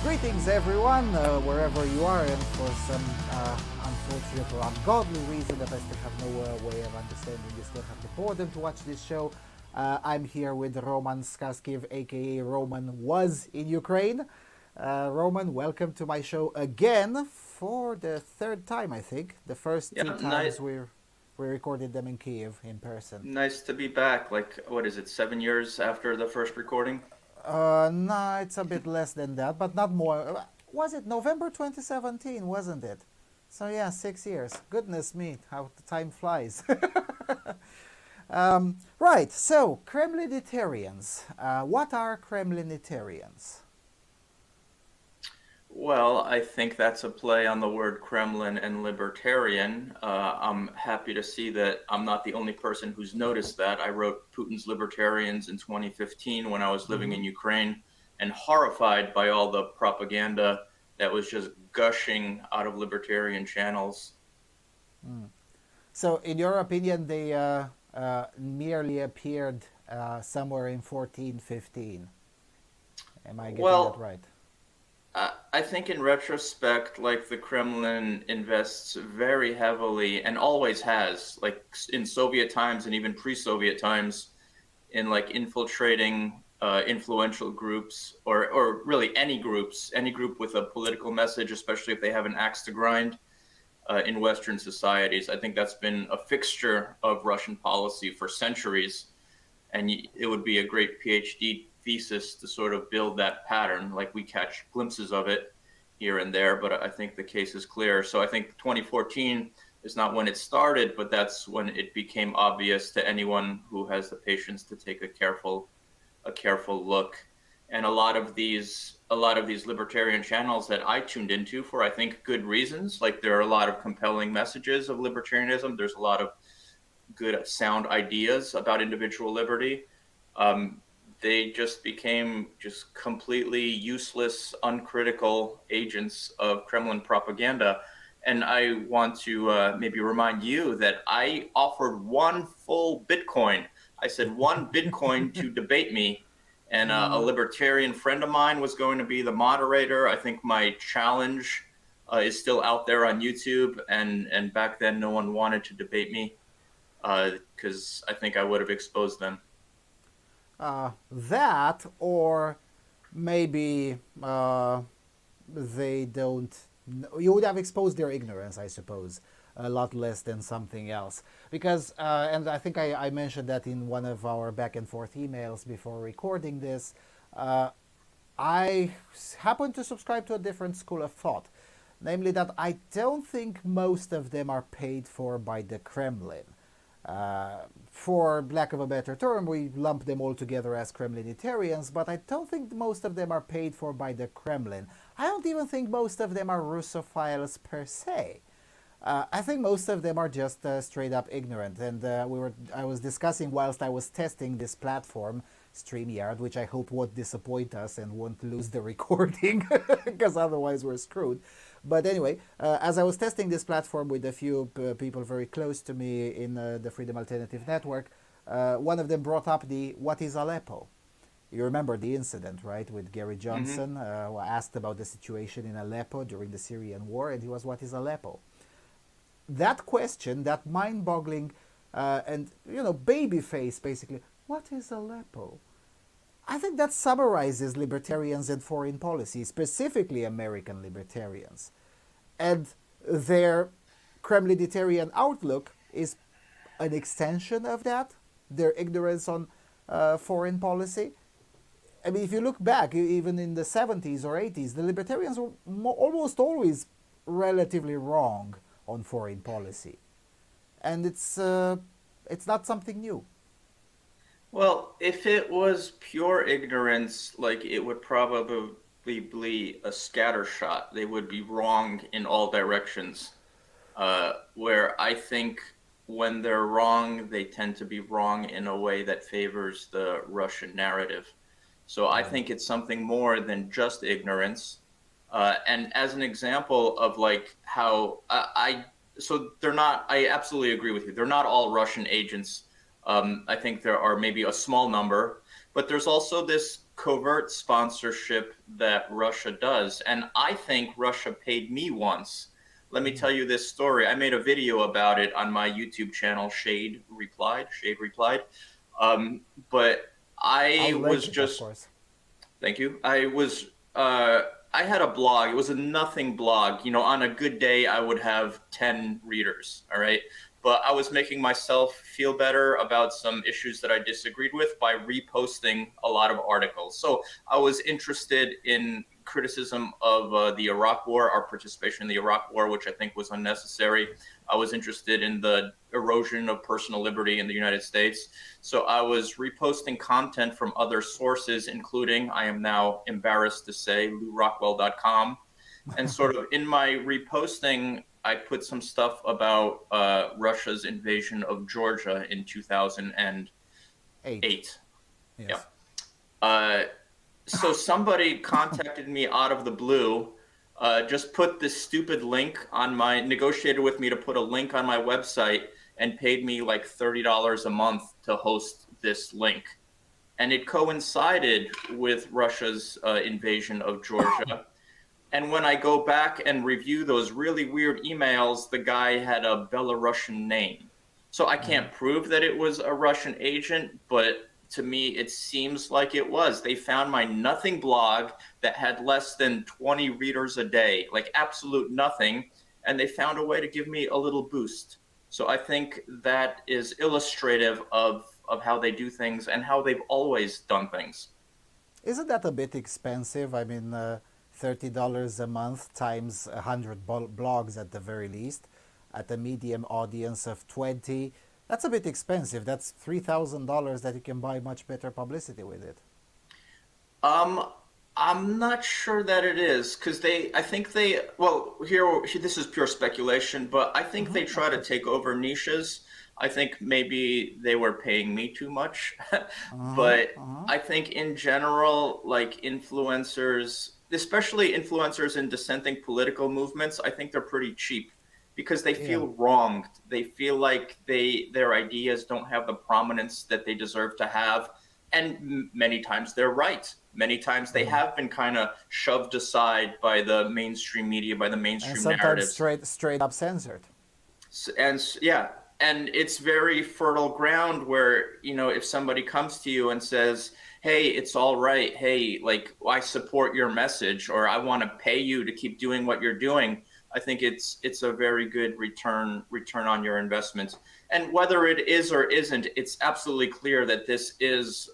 Greetings everyone, wherever you are, and for some unfortunate or ungodly reason that I still have no way of understanding, you still have the boredom to watch this show. I'm here with Roman Skaskiw, aka Roman was in Ukraine. Roman, welcome to my show again for the third time, I think. The first two Yeah, times we recorded them in Kiev in person. nice to be back. Like, what is it, 7 years after the first recording? No, it's a bit less than that, but not more. Was it November 2017, wasn't it? So yeah, 6 years. Goodness me, how the time flies. Right, so Kremlinitarians. What are Kremlinitarians? Well, I think that's a play on the word Kremlin and libertarian. I'm happy to see that I'm not the only person who's noticed that. I wrote Putin's Libertarians in 2015 when I was living Mm-hmm. in Ukraine and horrified by all the propaganda that was just gushing out of libertarian channels. Mm. So, in your opinion, they merely appeared somewhere in 1415. Am I getting that Well, right? I think in retrospect, like the Kremlin invests very heavily and always has, like in Soviet times and even pre-Soviet times, in like infiltrating influential groups or really any group with a political message, especially if they have an axe to grind in Western societies. I think that's been a fixture of Russian policy for centuries, and it would be a great PhD thesis to sort of build that pattern. Like we catch glimpses of it here and there, but I think the case is clear. So I think 2014 is not when it started, but that's when it became obvious to anyone who has the patience to take a careful look. And a lot of these libertarian channels that I tuned into for I think good reasons. Like there are a lot of compelling messages of libertarianism. There's a lot of good sound ideas about individual liberty. Um, they just became just completely useless, uncritical agents of Kremlin propaganda. And I want to maybe remind you that I offered one full Bitcoin. I said one Bitcoin to debate me. And a Mm, libertarian friend of mine was going to be the moderator. I think my challenge is still out there on YouTube. And back then, no one wanted to debate me because I think I would have exposed them. that, or maybe they don't. You would have exposed their ignorance, I suppose, a lot less than something else. Because, and I think I mentioned that in one of our back and forth emails before recording this, uh, I happen to subscribe to a different school of thought. Namely, that I don't think most of them are paid for by the Kremlin. For lack of a better term, we lump them all together as Kremlinitarians, but I don't think most of them are paid for by the Kremlin. I don't even think most of them are Russophiles per se. I think most of them are just straight up ignorant, and I was discussing whilst I was testing this platform, StreamYard, which I hope won't disappoint us and won't lose the recording, because otherwise we're screwed. But anyway, as I was testing this platform with a few people very close to me in the Freedom Alternative Network, one of them brought up the "What is Aleppo?" You remember the incident, right, with Gary Hmm. Johnson, who asked about the situation in Aleppo during the Syrian war, and he was, "What is Aleppo?" That question, that mind-boggling and baby face, basically, what is Aleppo? I think that summarizes libertarians and foreign policy, specifically American libertarians. And their Kremlinitarian outlook is an extension of that, their ignorance on foreign policy. I mean, if you look back, even in the 70s or 80s, the libertarians were almost always relatively wrong on foreign policy. And it's not something new. Well, if it was pure ignorance, like it would probably be a scatter shot. They would be wrong in all directions. Where I think when they're wrong, they tend to be wrong in a way that favors the Russian narrative. So I Mm. think it's something more than just ignorance. And as an example of like how so they're not, I absolutely agree with you. They're not all Russian agents. I think there are maybe a small number, but there's also this covert sponsorship that Russia does. And I think Russia paid me once. Let me tell you this story. I made a video about it on my YouTube channel, Shade Replied. Um, but I I'll was link it, of just, course. thank you. I had a blog. It was a nothing blog. You know, on a good day, I would have 10 readers. All right. But I was making myself feel better about some issues that I disagreed with by reposting a lot of articles. So I was interested in criticism of the Iraq War, our participation in the Iraq War, which I think was unnecessary. I was interested in the erosion of personal liberty in the United States. So I was reposting content from other sources, including, I am now embarrassed to say, LouRockwell.com. And sort of in my reposting, I put some stuff about Russia's invasion of Georgia in 2008. 8. Yeah. Yes. So somebody contacted me out of the blue, just put this stupid link on my, negotiated with me to put a link on my website and paid me like $30 a month to host this link. And it coincided with Russia's invasion of Georgia. And when I go back and review those really weird emails, the guy had a Belarusian name. So I can't prove that it was a Russian agent, but to me, it seems like it was. They found my nothing blog that had less than 20 readers a day, like absolute nothing, and they found a way to give me a little boost. So I think that is illustrative of how they do things and how they've always done things. Isn't that a bit expensive? I mean, $30 a month times 100 blogs at the very least, at a medium audience of 20. That's a bit expensive. That's $3,000 that you can buy much better publicity with it. I'm not sure that it is because I think they, well, this is pure speculation, but I think they try to take over niches. I think maybe they were paying me too much, but I think in general, like influencers, especially influencers in dissenting political movements, I think they're pretty cheap because they feel wronged. They feel like their ideas don't have the prominence that they deserve to have. And many times they're right. Many times they have been kind of shoved aside by the mainstream media, by the mainstream And sometimes narratives. straight up censored. And it's very fertile ground where, you know, if somebody comes to you and says, hey, it's all right, hey, like I support your message, or I want to pay you to keep doing what you're doing, I think it's a very good return on your investment. And whether it is or isn't, it's absolutely clear that this is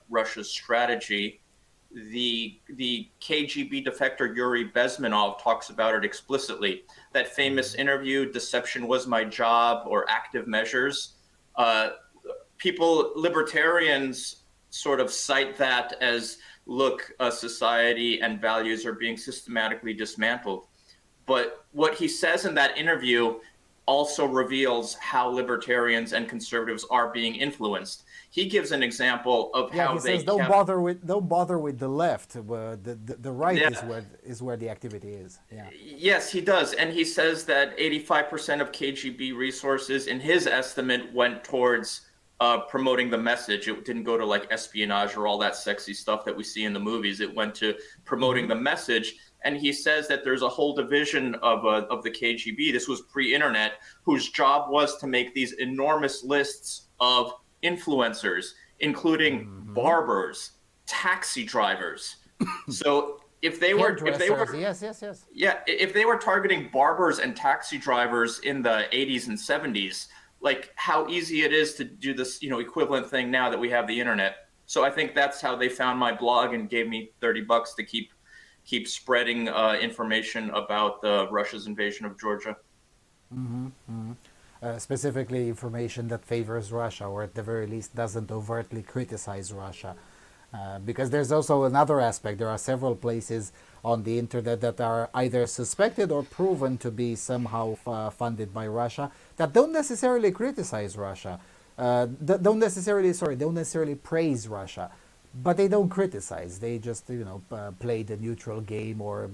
Russia's strategy. The KGB defector Yuri Bezmenov talks about it explicitly. That famous interview, "Deception Was My Job" or "Active Measures." Libertarians sort of cite that as, look, society and values are being systematically dismantled. But what he says in that interview also reveals how libertarians and conservatives are being influenced. He gives an example of how he they says don't bother with the left. The right Yeah. is where the activity is. Yeah. Yes, he does. And he says that 85% of KGB resources, in his estimate, went towards promoting the message. It didn't go to like espionage or all that sexy stuff that we see in the movies. It went to promoting the message. And he says that there's a whole division of the KGB, this was pre-internet, whose job was to make these enormous lists of influencers, including barbers, taxi drivers. So if they were yes. yeah, if they were targeting barbers and taxi drivers in the 80s and 70s, like how easy it is to do this, you know, equivalent thing now that we have the internet. So I think that's how they found my blog and gave me $30 to keep spreading information about Russia's invasion of Georgia. Specifically information that favors Russia, or at the very least doesn't overtly criticize Russia. Because there's also another aspect. There are several places on the internet that are either suspected or proven to be somehow funded by Russia that don't necessarily criticize Russia, don't necessarily praise Russia, but they don't criticize. They just play the neutral game, or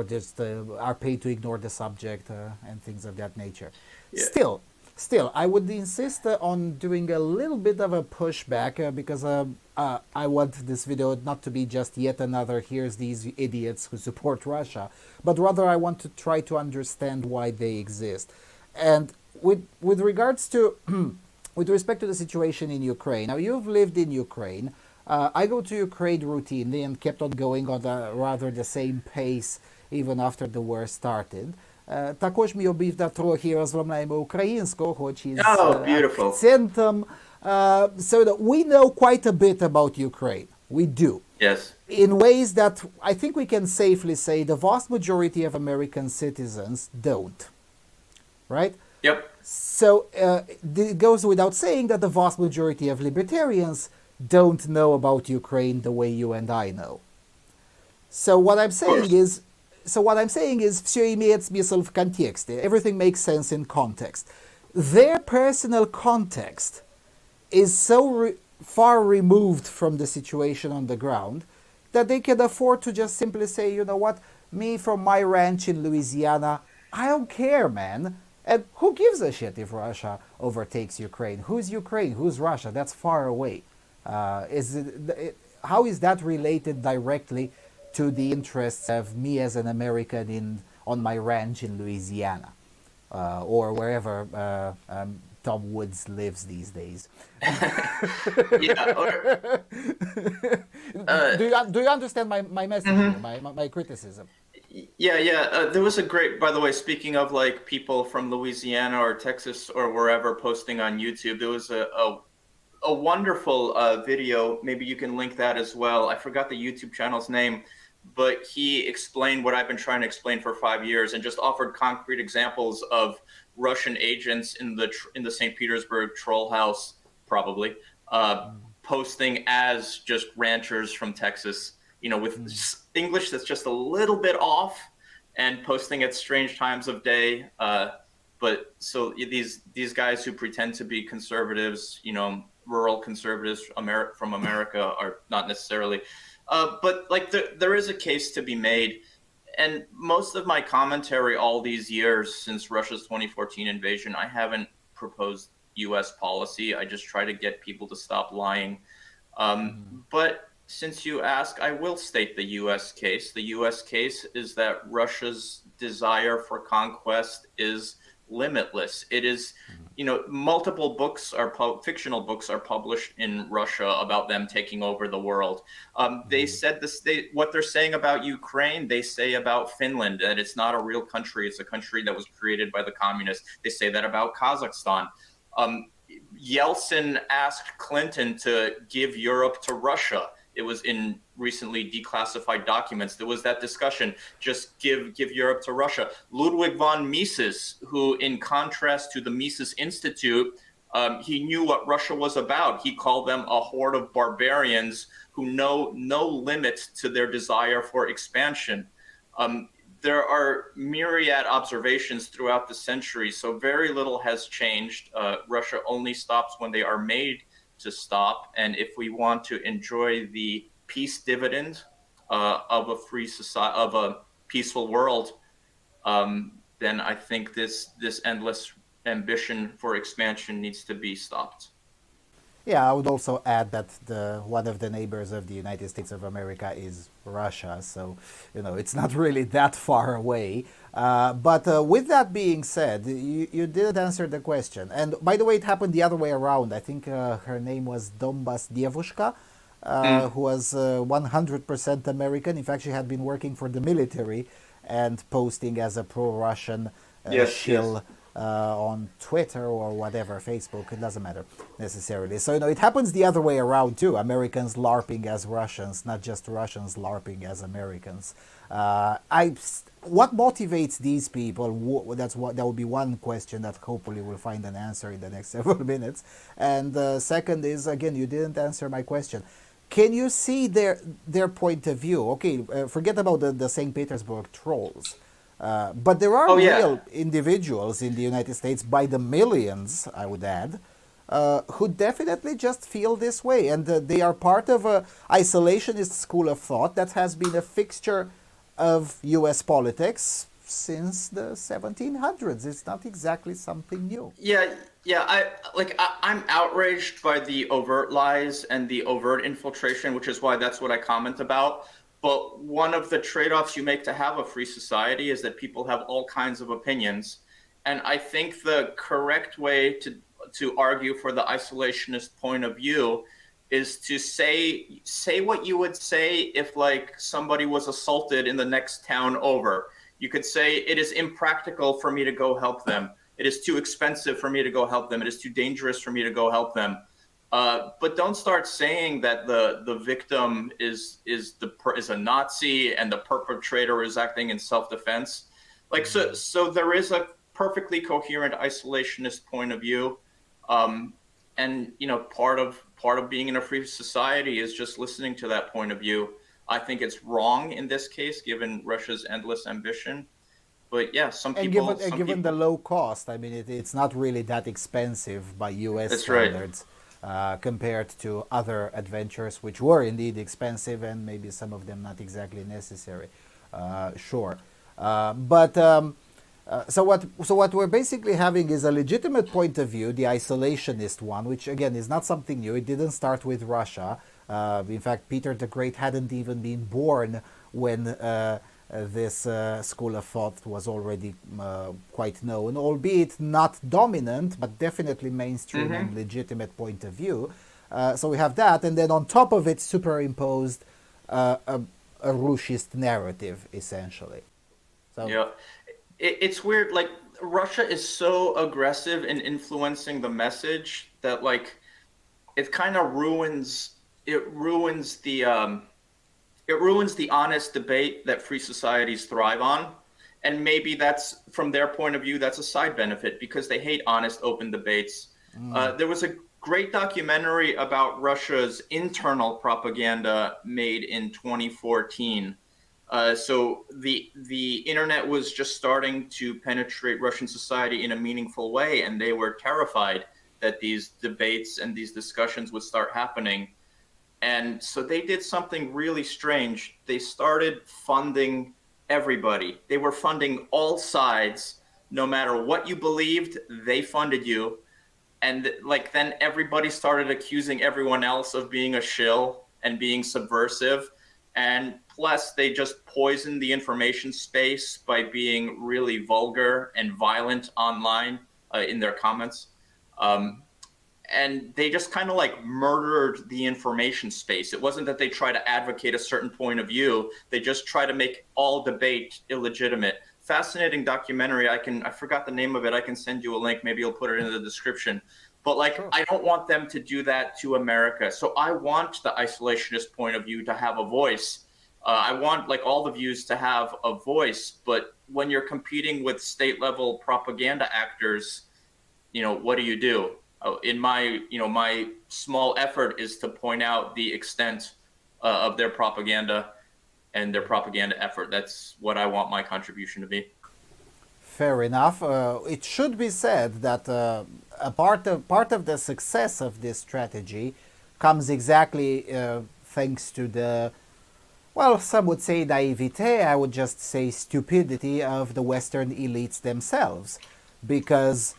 just are paid to ignore the subject and things of that nature. Yeah. Still, Still, I would insist on doing a little bit of a pushback because I want this video not to be just yet another here's these idiots who support Russia, but rather I want to try to understand why they exist. And with regards to with respect to the situation in Ukraine, now you've lived in Ukraine. I go to Ukraine routinely and kept on going on rather the same pace even after the war started. Також мій обівда трохи розмовляємо українською, хоч із акцентом. So that we know quite a bit about Ukraine. We do. Yes. In ways that I think we can safely say the vast majority of American citizens don't. Right? Yep. So it goes without saying that the vast majority of libertarians don't know about Ukraine the way you and I know. So what I'm saying is, все имеет смысл в контексте. Everything makes sense in context. Their personal context is so far removed from the situation on the ground that they can afford to just simply say, you know what, me from my ranch in Louisiana, I don't care, man. And who gives a shit if Russia overtakes Ukraine? Who's Ukraine? Who's Russia? That's far away. How is that related directly to the interests of me as an American on my ranch in Louisiana or wherever Tom Woods lives these days? Do you understand my message, mm-hmm. my criticism? Yeah. There was a great, by the way, speaking of like people from Louisiana or Texas or wherever posting on YouTube, there was a wonderful video. Maybe you can link that as well. I forgot the YouTube channel's name, but he explained what I've been trying to explain for 5 years and just offered concrete examples of Russian agents in the St. Petersburg troll house, probably, posting as just ranchers from Texas, you know, with English that's just a little bit off and posting at strange times of day. But so these guys who pretend to be conservatives, you know, rural conservatives from America are not necessarily. But like there is a case to be made. And most of my commentary all these years since Russia's 2014 invasion, I haven't proposed U.S. policy. I just try to get people to stop lying. But since you ask, I will state the U.S. case. The U.S. case is that Russia's desire for conquest is limitless. It is, you know, multiple books fictional books are published in Russia about them taking over the world. They said this. What they're saying about Ukraine, they say about Finland, that it's not a real country. It's a country that was created by the communists. They say that about Kazakhstan. Yeltsin asked Clinton to give Europe to Russia. It was in recently declassified documents. There was that discussion, just give Europe to Russia. Ludwig von Mises, who in contrast to the Mises Institute, he knew what Russia was about. He called them a horde of barbarians who know no limit to their desire for expansion. There are myriad observations throughout the century, so very little has changed. Russia only stops when they are made to stop, and if we want to enjoy the peace dividend of a free society, of a peaceful world, then I think this endless ambition for expansion needs to be stopped. Yeah, I would also add that one of the neighbors of the United States of America is Russia, so you know it's not really that far away. But with that being said, you did answer the question. And by the way, it happened the other way around. I think her name was Donbas Devushka, who was 100% American. In fact, she had been working for the military and posting as a pro-Russian shill. On Twitter or whatever, Facebook, it doesn't matter necessarily. So, you know, it happens the other way around too. Americans LARPing as Russians, not just Russians LARPing as Americans. What motivates these people? That would be one question that hopefully we'll find an answer in the next several minutes. And second is, again, you didn't answer my question. Can you see their point of view? Okay, forget about the St. Petersburg trolls. But there are real individuals in the United States, by the millions, I would add, who definitely just feel this way. And they are part of an isolationist school of thought that has been a fixture of U.S. politics since the 1700s. It's not exactly something new. I'm outraged by the overt lies and the overt infiltration, which is why that's what I comment about. But one of the trade-offs you make to have a free society is that people have all kinds of opinions. And I think the correct way to argue for the isolationist point of view is to say what you would say if like somebody was assaulted in the next town over. You could say it is impractical for me to go help them. It is too expensive for me to go help them. It is too dangerous for me to go help them. But don't start saying that the victim is a Nazi and the perpetrator is acting in self-defense. Like so there is a perfectly coherent isolationist point of view, and part of being in a free society is just listening to that point of view. I think it's wrong in this case, given Russia's endless ambition. But yeah, given the low cost, I mean, it's not really that expensive by U.S. standards. Right. Compared to other adventures, which were indeed expensive and maybe some of them not exactly necessary. Sure. So what we're basically having is a legitimate point of view, the isolationist one, which again is not something new. It didn't start with Russia. In fact, Peter the Great hadn't even been born when this school of thought was already quite known, albeit not dominant, but definitely mainstream and legitimate point of view. So we have that, and then on top of it, superimposed a rushist narrative, essentially. So, yeah, it's weird. Like Russia is so aggressive in influencing the message that like it kind of ruins the honest debate that free societies thrive on. And maybe that's, from their point of view, that's a side benefit because they hate honest, open debates. There was a great documentary about Russia's internal propaganda made in 2014. So the internet was just starting to penetrate Russian society in a meaningful way, and they were terrified that these debates and these discussions would start happening. And so they did something really strange. They started funding everybody. They were funding all sides. No matter what you believed, they funded you. And like then everybody started accusing everyone else of being a shill and being subversive. And plus they just poisoned the information space by being really vulgar and violent online in their comments. And they just kind of like murdered the information space. It wasn't that they try to advocate a certain point of view. They just try to make all debate illegitimate. Fascinating documentary. I forgot the name of it. I can send you a link. Maybe you'll put it in the description. But like, sure. I don't want them to do that to America. So I want the isolationist point of view to have a voice. I want like all the views to have a voice. But when you're competing with state level propaganda actors, what do? In my small effort is to point out the extent of their propaganda and their propaganda effort. That's what I want my contribution to be. Fair enough. It should be said that a part of the success of this strategy comes exactly thanks to the, well, some would say naivete, I would just say stupidity of the Western elites themselves. Because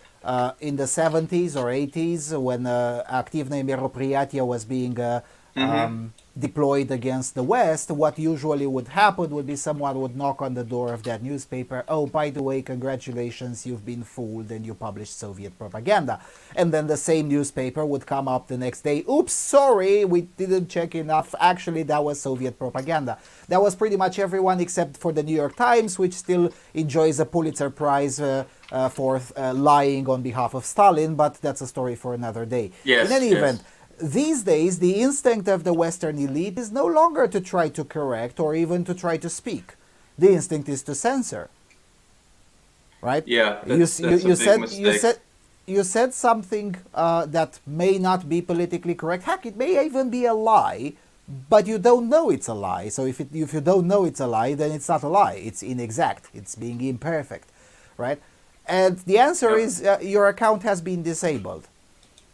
in the 70s or 80s, when Aktivное мероприятие was being deployed against the West, what usually would happen would be someone would knock on the door of that newspaper. Oh, by the way, congratulations, you've been fooled and you published Soviet propaganda. And then the same newspaper would come up the next day. Oops, sorry, we didn't check enough. Actually, that was Soviet propaganda. That was pretty much everyone except for the New York Times, which still enjoys a Pulitzer Prize for lying on behalf of Stalin, but that's a story for another day. Yes, in any event, these days, the instinct of the Western elite is no longer to try to correct or even to try to speak. The instinct is to censor. Right? Yeah, you said something that may not be politically correct. Heck, it may even be a lie, but you don't know it's a lie. So if you don't know it's a lie, then it's not a lie. It's inexact. It's being imperfect. Right? And the answer is your account has been disabled.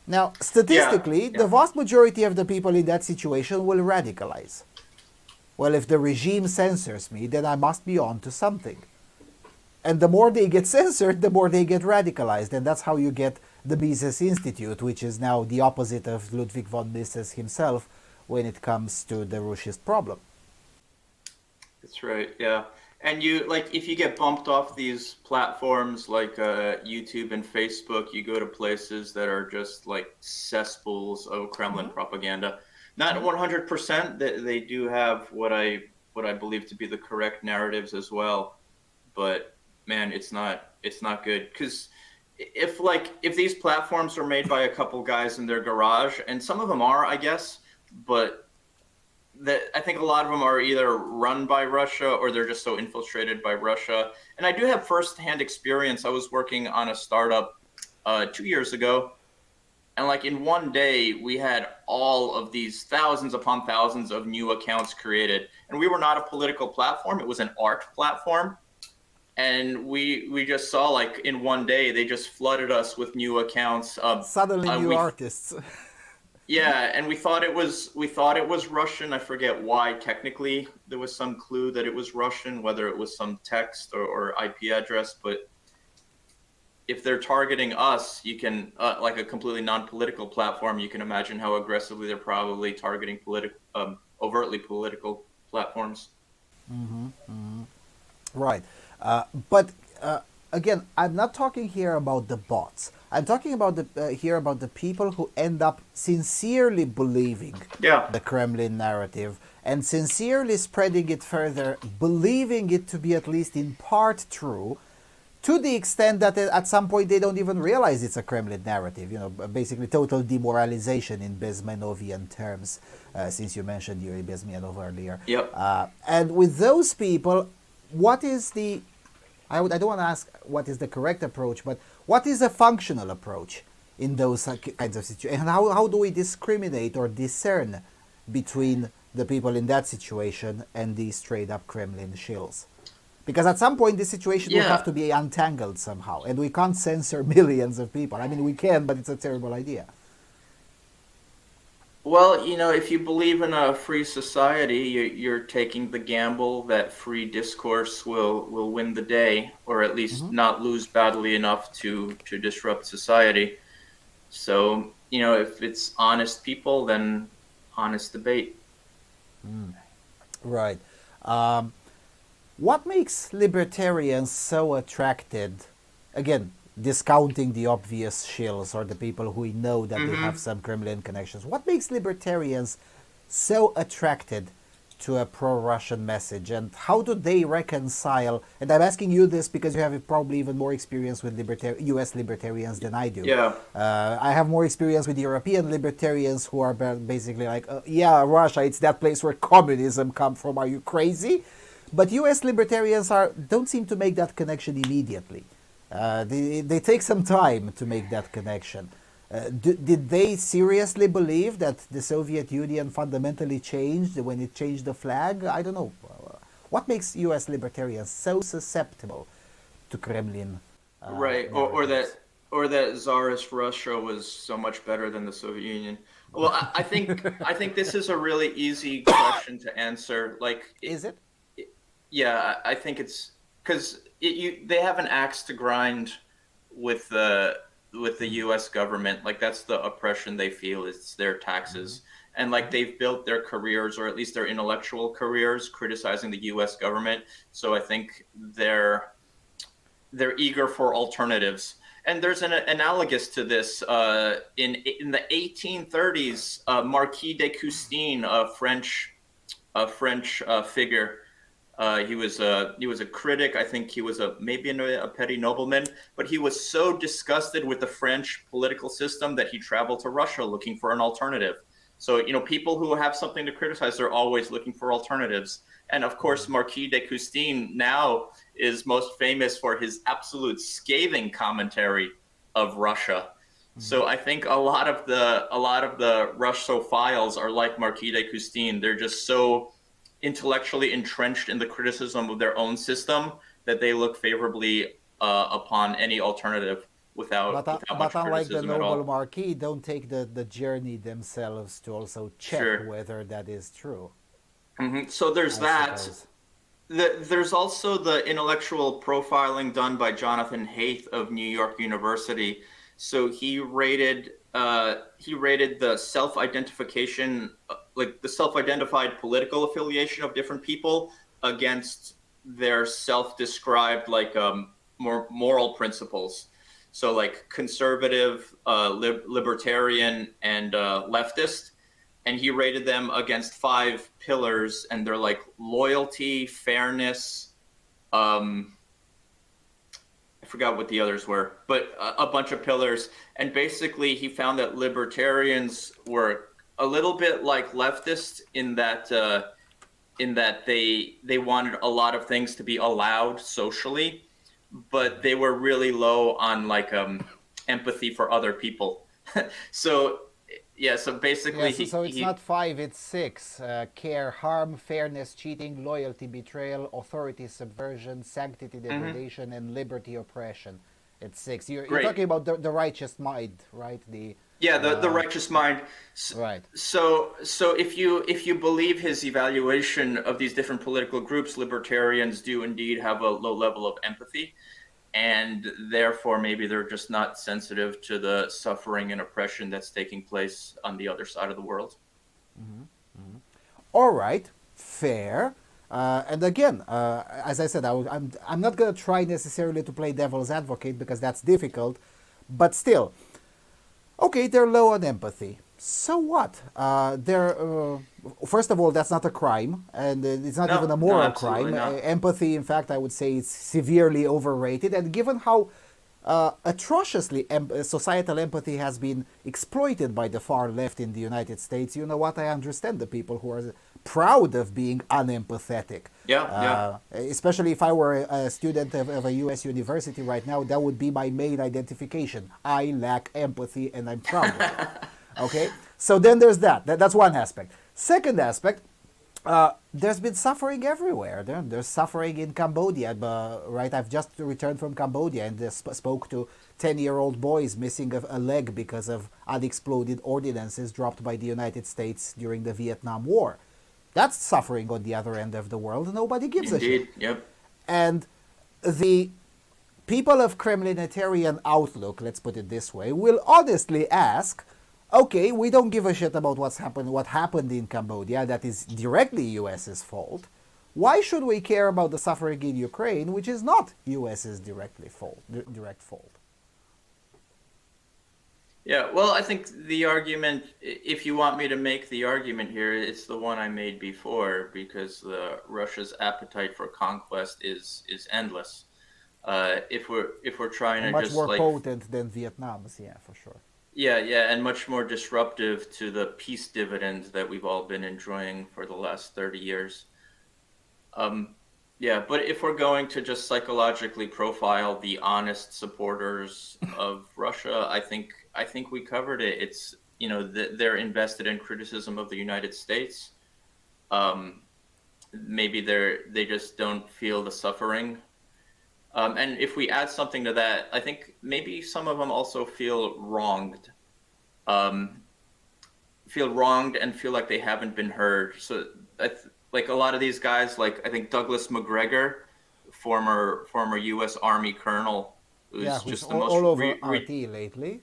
Now, statistically, the vast majority of the people in that situation will radicalize. Well, if the regime censors me, then I must be on to something. And the more they get censored, the more they get radicalized. And that's how you get the Mises Institute, which is now the opposite of Ludwig von Mises himself when it comes to the ruschist problem. That's right. Yeah. And you like if you get bumped off these platforms like YouTube and Facebook, you go to places that are just like cesspools of Kremlin propaganda. Not 100%. They do have what I believe to be the correct narratives as well, but man, it's not good because if these platforms are made by a couple guys in their garage, and some of them are, I guess, but that I think a lot of them are either run by Russia or they're just so infiltrated by Russia. And I do have firsthand experience. I was working on a startup 2 years ago, and like in one day we had all of these thousands upon thousands of new accounts created. And we were not a political platform; it was an art platform. And we just saw like in one day they just flooded us with new accounts. Suddenly new artists. Yeah, and we thought it was Russian. I forget why technically there was some clue that it was Russian, whether it was some text or IP address. But if they're targeting us, you can like a completely non-political platform. You can imagine how aggressively they're probably targeting overtly political platforms. Right. But again, I'm not talking here about the bots. I'm talking about here about the people who end up sincerely believing the Kremlin narrative and sincerely spreading it further, believing it to be at least in part true, to the extent that at some point they don't even realize it's a Kremlin narrative. You know, basically total demoralization in Bezmenovian terms, since you mentioned Yuri Bezmenov earlier. Yep. And with those people, what is the I don't want to ask what is the correct approach, but what is a functional approach in those kinds of situations? And how do we discriminate or discern between the people in that situation and the straight up Kremlin shills? Because at some point, this situation will have to be untangled somehow, and we can't censor millions of people. I mean, we can, but it's a terrible idea. Well, if you believe in a free society, you're taking the gamble that free discourse will win the day, or at least not lose badly enough to disrupt society. So, if it's honest people, then honest debate. Right. What makes libertarians so attracted, again, discounting the obvious shills or the people who we know that they have some Kremlin connections? What makes libertarians so attracted to a pro-Russian message, and how do they reconcile? And I'm asking you this because you have probably even more experience with U.S. libertarians than I do. Yeah. I have more experience with European libertarians who are basically like, yeah, Russia, it's that place where communism come from. Are you crazy? But U.S. libertarians don't seem to make that connection immediately. They take some time to make that connection. Did they seriously believe that the Soviet Union fundamentally changed when it changed the flag? I don't know. What makes U.S. libertarians so susceptible to Kremlin? Right, or that Tsarist Russia was so much better than the Soviet Union. Well, I think this is a really easy question to answer. Like, is it? Yeah, I think it's because they have an axe to grind with the U.S. government. Like, that's the oppression they feel. It's their taxes, and like they've built their careers, or at least their intellectual careers, criticizing the U.S. government. So I think they're eager for alternatives. And there's an analogous to this in the 1830s. Marquis de Custine, a French figure. He was a critic. I think he was maybe a petty nobleman, but he was so disgusted with the French political system that he traveled to Russia looking for an alternative. So, people who have something to criticize, they're always looking for alternatives. And of course, Marquis de Custine now is most famous for his absolute scathing commentary of Russia. So I think a lot of the Russophiles are like Marquis de Custine. They're just so intellectually entrenched in the criticism of their own system that they look favorably upon any alternative without much unlike the criticism at noble all. marquis, don't take the journey themselves to also check whether that is true. So there's I that. suppose. There's also the intellectual profiling done by Jonathan Haidt of New York University. So he rated the self-identification, like the self-identified political affiliation of different people against their self-described like more moral principles. So like conservative, libertarian, and leftist, and he rated them against 5 pillars, and they're like loyalty, fairness, um, I forgot what the others were, but a bunch of pillars. And basically, he found that libertarians were a little bit like leftists in that they wanted a lot of things to be allowed socially, but they were really low on like empathy for other people. So yeah, so basically Yes, so it's not 5, it's 6. Care, harm, fairness, cheating, loyalty, betrayal, authority, subversion, sanctity, degradation, and liberty, oppression. It's 6. You're great. talking about the righteous mind, right? The righteous mind. Right. So if you believe his evaluation of these different political groups, libertarians do indeed have a low level of empathy, and therefore maybe they're just not sensitive to the suffering and oppression that's taking place on the other side of the world. All right, fair. And again, as I said, I'm not going to try necessarily to play devil's advocate because that's difficult, but still, okay, they're low on empathy. So what? First of all, that's not a crime, and it's not even a moral crime. Empathy, in fact, I would say it's severely overrated. And given how atrociously societal empathy has been exploited by the far left in the United States, you know what? I understand the people who are proud of being unempathetic. Especially if I were a student of a U.S. university right now, that would be my main identification. I lack empathy, and I'm proud of it. Okay, so then there's that. That's one aspect. Second aspect, there's been suffering everywhere. There's suffering in Cambodia, right? I've just returned from Cambodia and spoke to 10-year-old boys missing a leg because of unexploded ordinances dropped by the United States during the Vietnam War. That's suffering on the other end of the world. Nobody gives a shit. Yep. And the people of Kremlinitarian outlook, let's put it this way, will honestly ask, okay, we don't give a shit about what happened in Cambodia. That is directly US's fault. Why should we care about the suffering in Ukraine, which is not US's direct fault? Yeah, well, I think the argument, if you want me to make the argument here, it's the one I made before, because Russia's appetite for conquest is endless. If we're trying to much just more like potent than Vietnam's, yeah, for sure. Yeah, and much more disruptive to the peace dividends that we've all been enjoying for the last 30 years. But if we're going to just psychologically profile the honest supporters of Russia, I think we covered it. It's, they're invested in criticism of the United States. Maybe they just don't feel the suffering. And if we add something to that, I think maybe some of them also feel wronged. Feel wronged and feel like they haven't been heard. So like a lot of these guys, like I think Douglas McGregor, former U.S. Army colonel, who's just the most all over RT lately.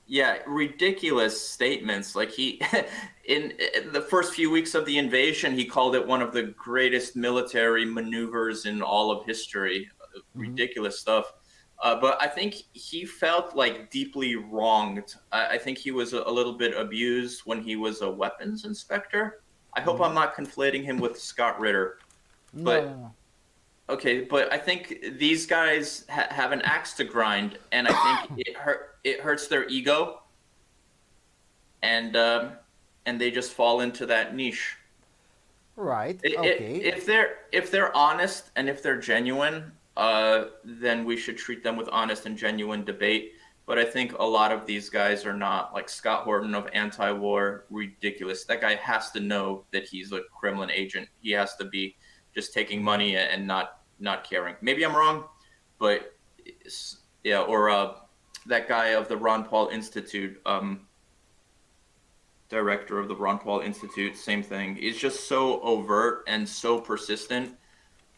Yeah, ridiculous statements. Like he, in the first few weeks of the invasion, he called it one of the greatest military maneuvers in all of history. Ridiculous stuff. But I think he felt like deeply wronged. I think he was a little bit abused when he was a weapons inspector. I hope I'm not conflating him with Scott Ritter. No. Okay, but I think these guys have an axe to grind, and I think it hurts their ego, and they just fall into that niche. Right. Okay. If they're honest and if they're genuine, then we should treat them with honest and genuine debate. But I think a lot of these guys are not. Like Scott Horton of Anti-War, ridiculous. That guy has to know that he's a Kremlin agent. He has to be just taking money and not caring. Maybe I'm wrong, but yeah. Or that guy of the Ron Paul Institute, director of the Ron Paul Institute, same thing. He's just so overt and so persistent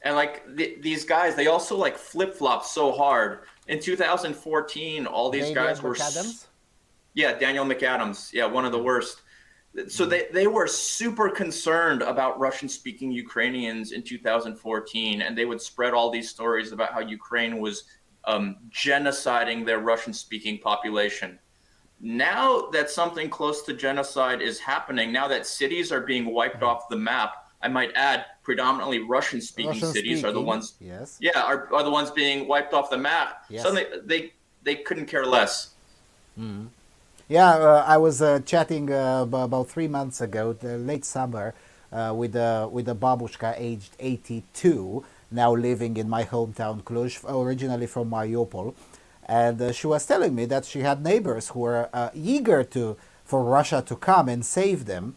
And like these guys, they also like flip flop so hard. In 2014, all these Damian guys were, McAdams. yeah, Daniel McAdams, yeah, one of the Yeah. worst. So Mm. they were super concerned about Russian speaking Ukrainians in 2014, and they would spread all these stories about how Ukraine was genociding their Russian speaking population. Now that something close to genocide is happening, now that cities are being wiped Uh-huh. off the map, I might add, predominantly Russian-speaking Russian cities are the speaking, ones, yes. yeah, are the ones being wiped off the map. Yes. Suddenly, they couldn't care less. Mm. Yeah, I was chatting about 3 months ago, the late summer, with a babushka aged 82, now living in my hometown Cluj, originally from Mariupol, and she was telling me that she had neighbors who were eager to for Russia to come and save them.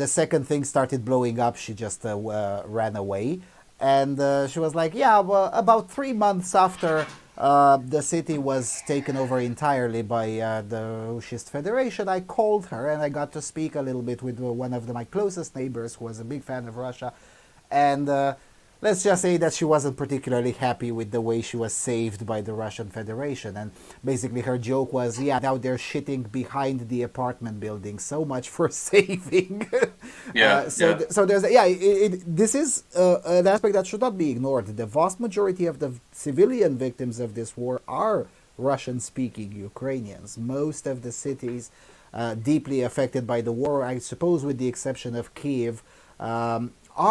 The second thing started blowing up, she just ran away, and she was like, "Yeah, well, about 3 months after the city was taken over entirely by the Russist Federation, I called her and I got to speak a little bit with one of my closest neighbors who was a big fan of Russia. And let's just say that she wasn't particularly happy with the way she was saved by the Russian Federation. And basically, her joke was, yeah, now they're shitting behind the apartment building. So much for saving. Yeah, yeah. So there's, yeah, this is an aspect that should not be ignored. The vast majority of the civilian victims of this war are Russian speaking Ukrainians. Most of the cities deeply affected by the war, I suppose, with the exception of Kiev,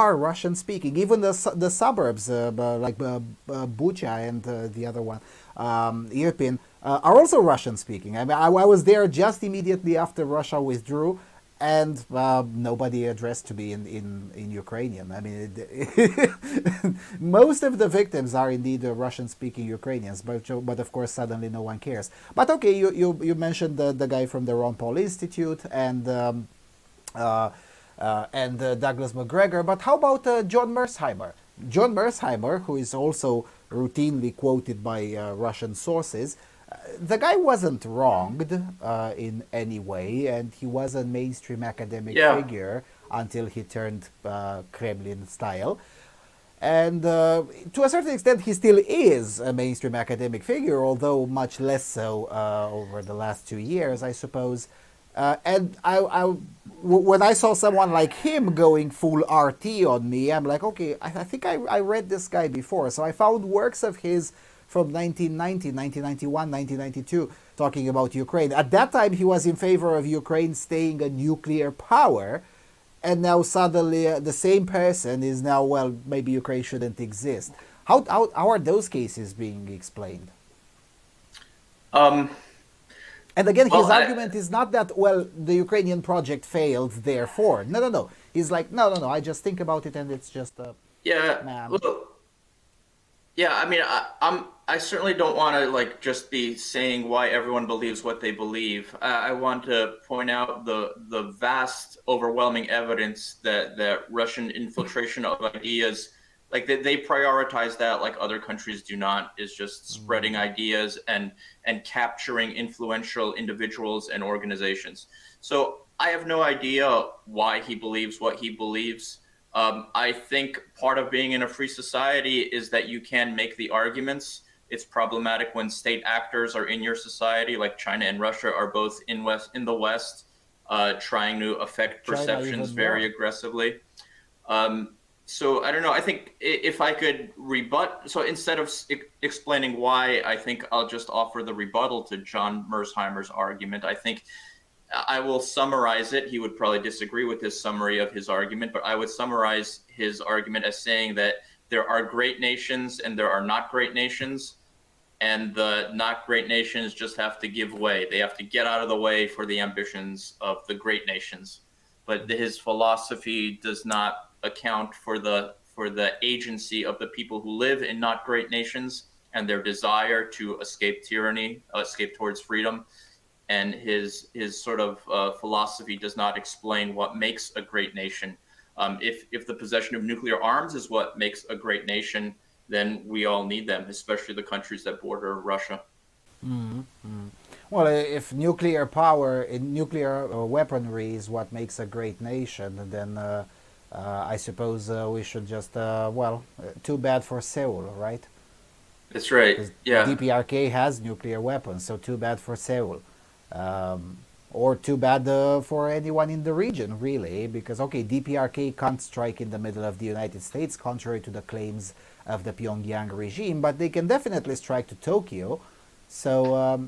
are Russian speaking. Even the suburbs, like Bucha and the other one, Irpin, are also Russian speaking. I mean, I was there just immediately after Russia withdrew, and nobody addressed to me in Ukrainian. I mean, most of the victims are indeed Russian speaking Ukrainians, but of course, suddenly no one cares. But okay, you mentioned the guy from the Ron Paul Institute uh, and Douglas McGregor. But how about John Mersheimer? John Mersheimer, who is also routinely quoted by Russian sources, the guy wasn't wronged in any way, and he was a mainstream academic Yeah. figure until he turned Kremlin style. And to a certain extent, he still is a mainstream academic figure, although much less so over the last 2 years, I suppose. When I saw someone like him going full RT on me, I'm like, okay, I think I read this guy before. So I found works of his from 1990, 1991, 1992, talking about Ukraine. At that time, he was in favor of Ukraine staying a nuclear power. And now suddenly the same person is now, well, maybe Ukraine shouldn't exist. How are those cases being explained? Um, And again, well, his argument is not that, well, the Ukrainian project failed, therefore. No, no, no. He's like, no, no, no. I just think about it and it's just, yeah. man. Well, yeah. I mean, I certainly don't want to like just be saying why everyone believes what they believe. I want to point out the vast, overwhelming evidence that Russian infiltration of ideas, like they prioritize that like other countries do not, is just spreading ideas and capturing influential individuals and organizations. So I have no idea why he believes what he believes. I think part of being in a free society is that you can make the arguments. It's problematic when state actors are in your society, like China and Russia are both in the West, trying to affect China perceptions even very more. aggressively. So I don't know. I think if I could rebut, so instead of explaining why, I think I'll just offer the rebuttal to John Mersheimer's argument. I think I will summarize it. He would probably disagree with this summary of his argument, but I would summarize his argument as saying that there are great nations and there are not great nations, and the not great nations just have to give way. They have to get out of the way for the ambitions of the great nations. But his philosophy does not account for the agency of the people who live in not great nations and their desire to escape tyranny, escape towards freedom. And his sort of philosophy does not explain what makes a great nation. If the possession of nuclear arms is what makes a great nation, then we all need them, especially the countries that border Russia. Well, if nuclear power, nuclear weaponry is what makes a great nation, then I suppose we should just, too bad for Seoul, right? That's right. Because Yeah. DPRK has nuclear weapons, so too bad for Seoul. Um, or too bad for anyone in the region, really, because, okay, DPRK can't strike in the middle of the United States, contrary to the claims of the Pyongyang regime, but they can definitely strike to Tokyo. So,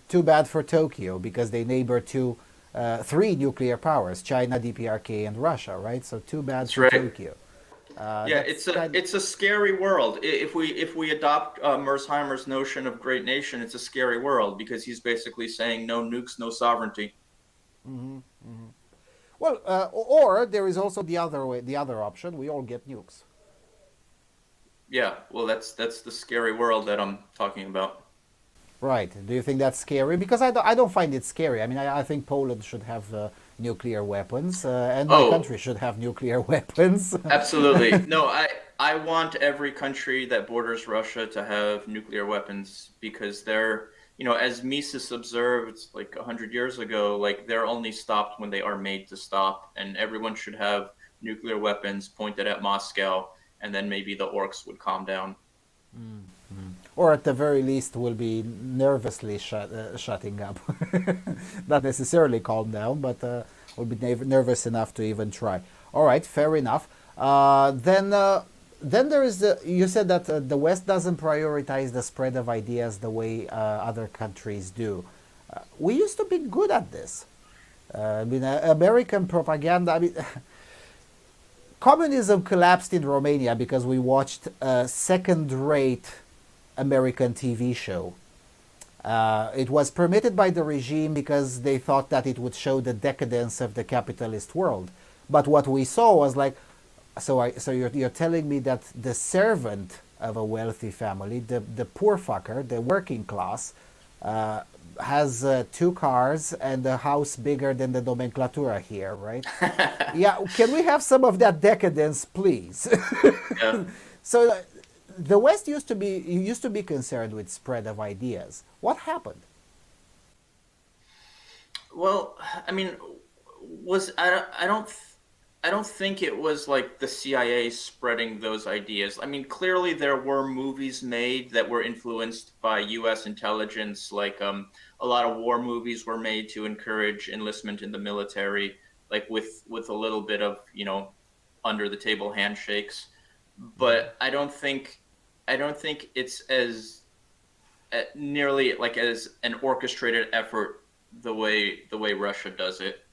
too bad for Tokyo, because they neighbor three nuclear powers, China, DPRK, and Russia, right? So, too bad That's for right. Tokyo. Yeah, That's kind. it's a scary world. If we adopt Mersheimer's notion of great nation, it's a scary world because he's basically saying no nukes, no sovereignty. Well, or there is also the other way, the other option. We all get nukes. Yeah, well, that's the scary world that I'm talking about. Right. Do you think that's scary? Because I don't find it scary. I mean, I think Poland should have nuclear weapons, and my Oh, country should have nuclear weapons. absolutely. No, I want every country that borders Russia to have nuclear weapons because they're, as Mises observed like 100 years ago, like they're only stopped when they are made to stop, and everyone should have nuclear weapons pointed at Moscow, and then maybe the orcs would calm down. Or at the very least, will be nervously shutting up. Not necessarily calm down, but will be nervous enough to even try. All right, fair enough. Then there is you said that the West doesn't prioritize the spread of ideas the way other countries do. We used to be good at this. I mean, American propaganda. I mean, communism collapsed in Romania because we watched a second-rate American TV show. It was permitted by the regime because they thought that it would show the decadence of the capitalist world. But what we saw was like, so you're telling me that the servant of a wealthy family, the poor fucker, the working class, has two cars and a house bigger than the nomenclatura here, right? Yeah, can we have some of that decadence, please? Yeah. So the West used to be concerned with spread of ideas. What happened? Well, I mean, was I don't think it was like the CIA spreading those ideas. I mean, clearly there were movies made that were influenced by U.S. intelligence. Like a lot of war movies were made to encourage enlistment in the military, like with a little bit of under the table handshakes. But I don't think it's as nearly like as an orchestrated effort the way Russia does it.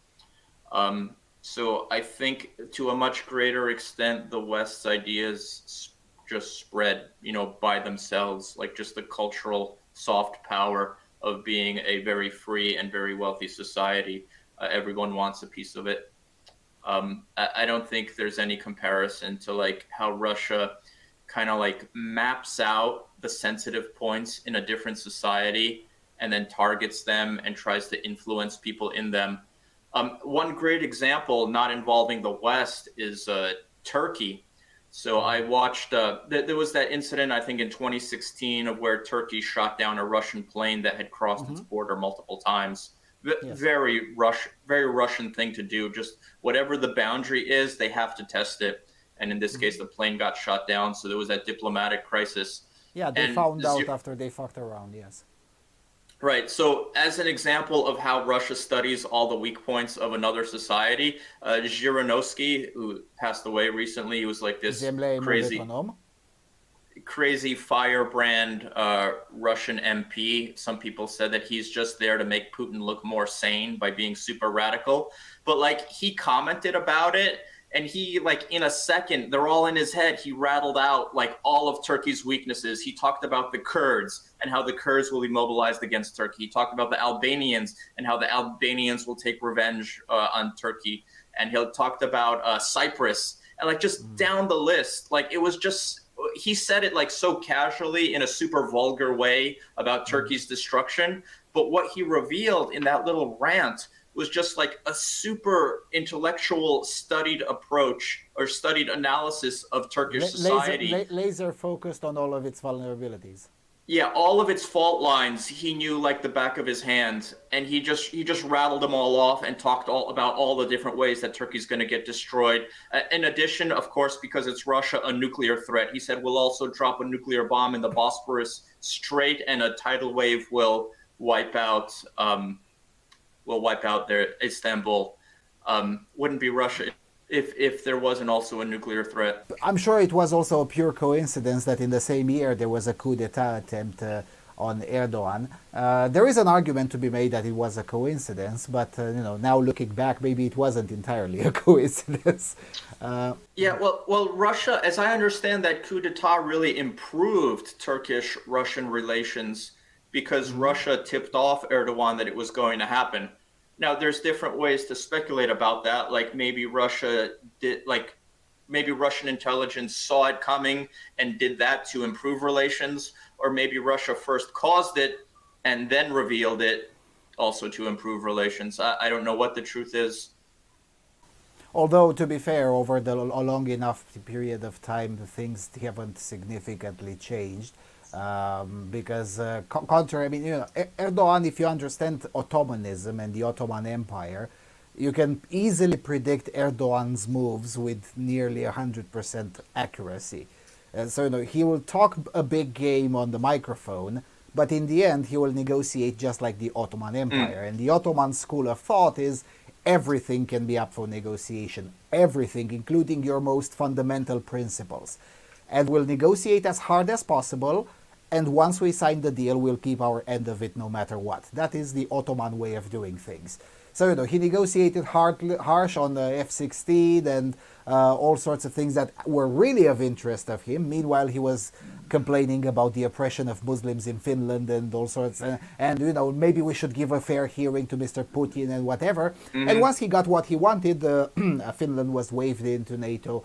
So I think to a much greater extent, the West's ideas just spread, by themselves, like just the cultural soft power of being a very free and very wealthy society. Everyone wants a piece of it. I don't think there's any comparison to like how Russia kind of like maps out the sensitive points in a different society and then targets them and tries to influence people in them. One great example, not involving the West, is Turkey. So I watched. There was that incident, I think, in 2016, of where Turkey shot down a Russian plane that had crossed its Hmm. border multiple times. Yes. Very Russian thing to do. Just whatever the boundary is, they have to test it. And in this case, the plane got shot down. So there was that diplomatic crisis. Yeah, they And found out after they fucked around. Yes. Right. So, as an example of how Russia studies all the weak points of another society, Zhirinovsky, who passed away recently, he was like this Zemля ему crazy, betonom. crazy firebrand Russian MP. Some people said that he's just there to make Putin look more sane by being super radical. But like he commented about it, and he like in a second, they're all in his head. He rattled out like all of Turkey's weaknesses. He talked about the Kurds and how the Kurds will be mobilized against Turkey. He talked about the Albanians and how the Albanians will take revenge on Turkey. And he talked about Cyprus and like just down the list. Like it was just he said it like so casually in a super vulgar way about Turkey's destruction. But what he revealed in that little rant was just like a super intellectual studied approach or studied analysis of Turkish Laser society. laser focused on all of its vulnerabilities. Yeah, all of its fault lines he knew like the back of his hand, and he just rattled them all off and talked all about all the different ways that Turkey's going to get destroyed. In addition, of course, because it's Russia, a nuclear threat. He said we'll also drop a nuclear bomb in the Bosporus Strait, and a tidal wave wipe out their Istanbul. Wouldn't be Russia if there wasn't also a nuclear threat. I'm sure it was also a pure coincidence that in the same year there was a coup d'etat attempt on Erdogan. There is an argument to be made that it was a coincidence, but now looking back, maybe it wasn't entirely a coincidence. Yeah, well, Russia, as I understand, that coup d'etat really improved Turkish-Russian relations because Russia tipped off Erdogan that it was going to happen. Now, there's different ways to speculate about that. Like maybe maybe Russian intelligence saw it coming and did that to improve relations, or maybe Russia first caused it and then revealed it also to improve relations. I don't know what the truth is. Although, to be fair, over a long enough period of time, the things haven't significantly changed. Because contrary, I mean, Erdogan, if you understand Ottomanism and the Ottoman Empire, you can easily predict Erdogan's moves with nearly 100% accuracy. So he will talk a big game on the microphone, but in the end he will negotiate just like the Ottoman Empire. And the Ottoman school of thought is everything can be up for negotiation, everything, including your most fundamental principles. And we'll negotiate as hard as possible, and once we sign the deal, we'll keep our end of it no matter what. That is the Ottoman way of doing things. So, he negotiated harsh on the F-16 and all sorts of things that were really of interest of him. Meanwhile, he was complaining about the oppression of Muslims in Finland and all sorts. And maybe we should give a fair hearing to Mr. Putin and whatever. And once he got what he wanted, Finland was waved into NATO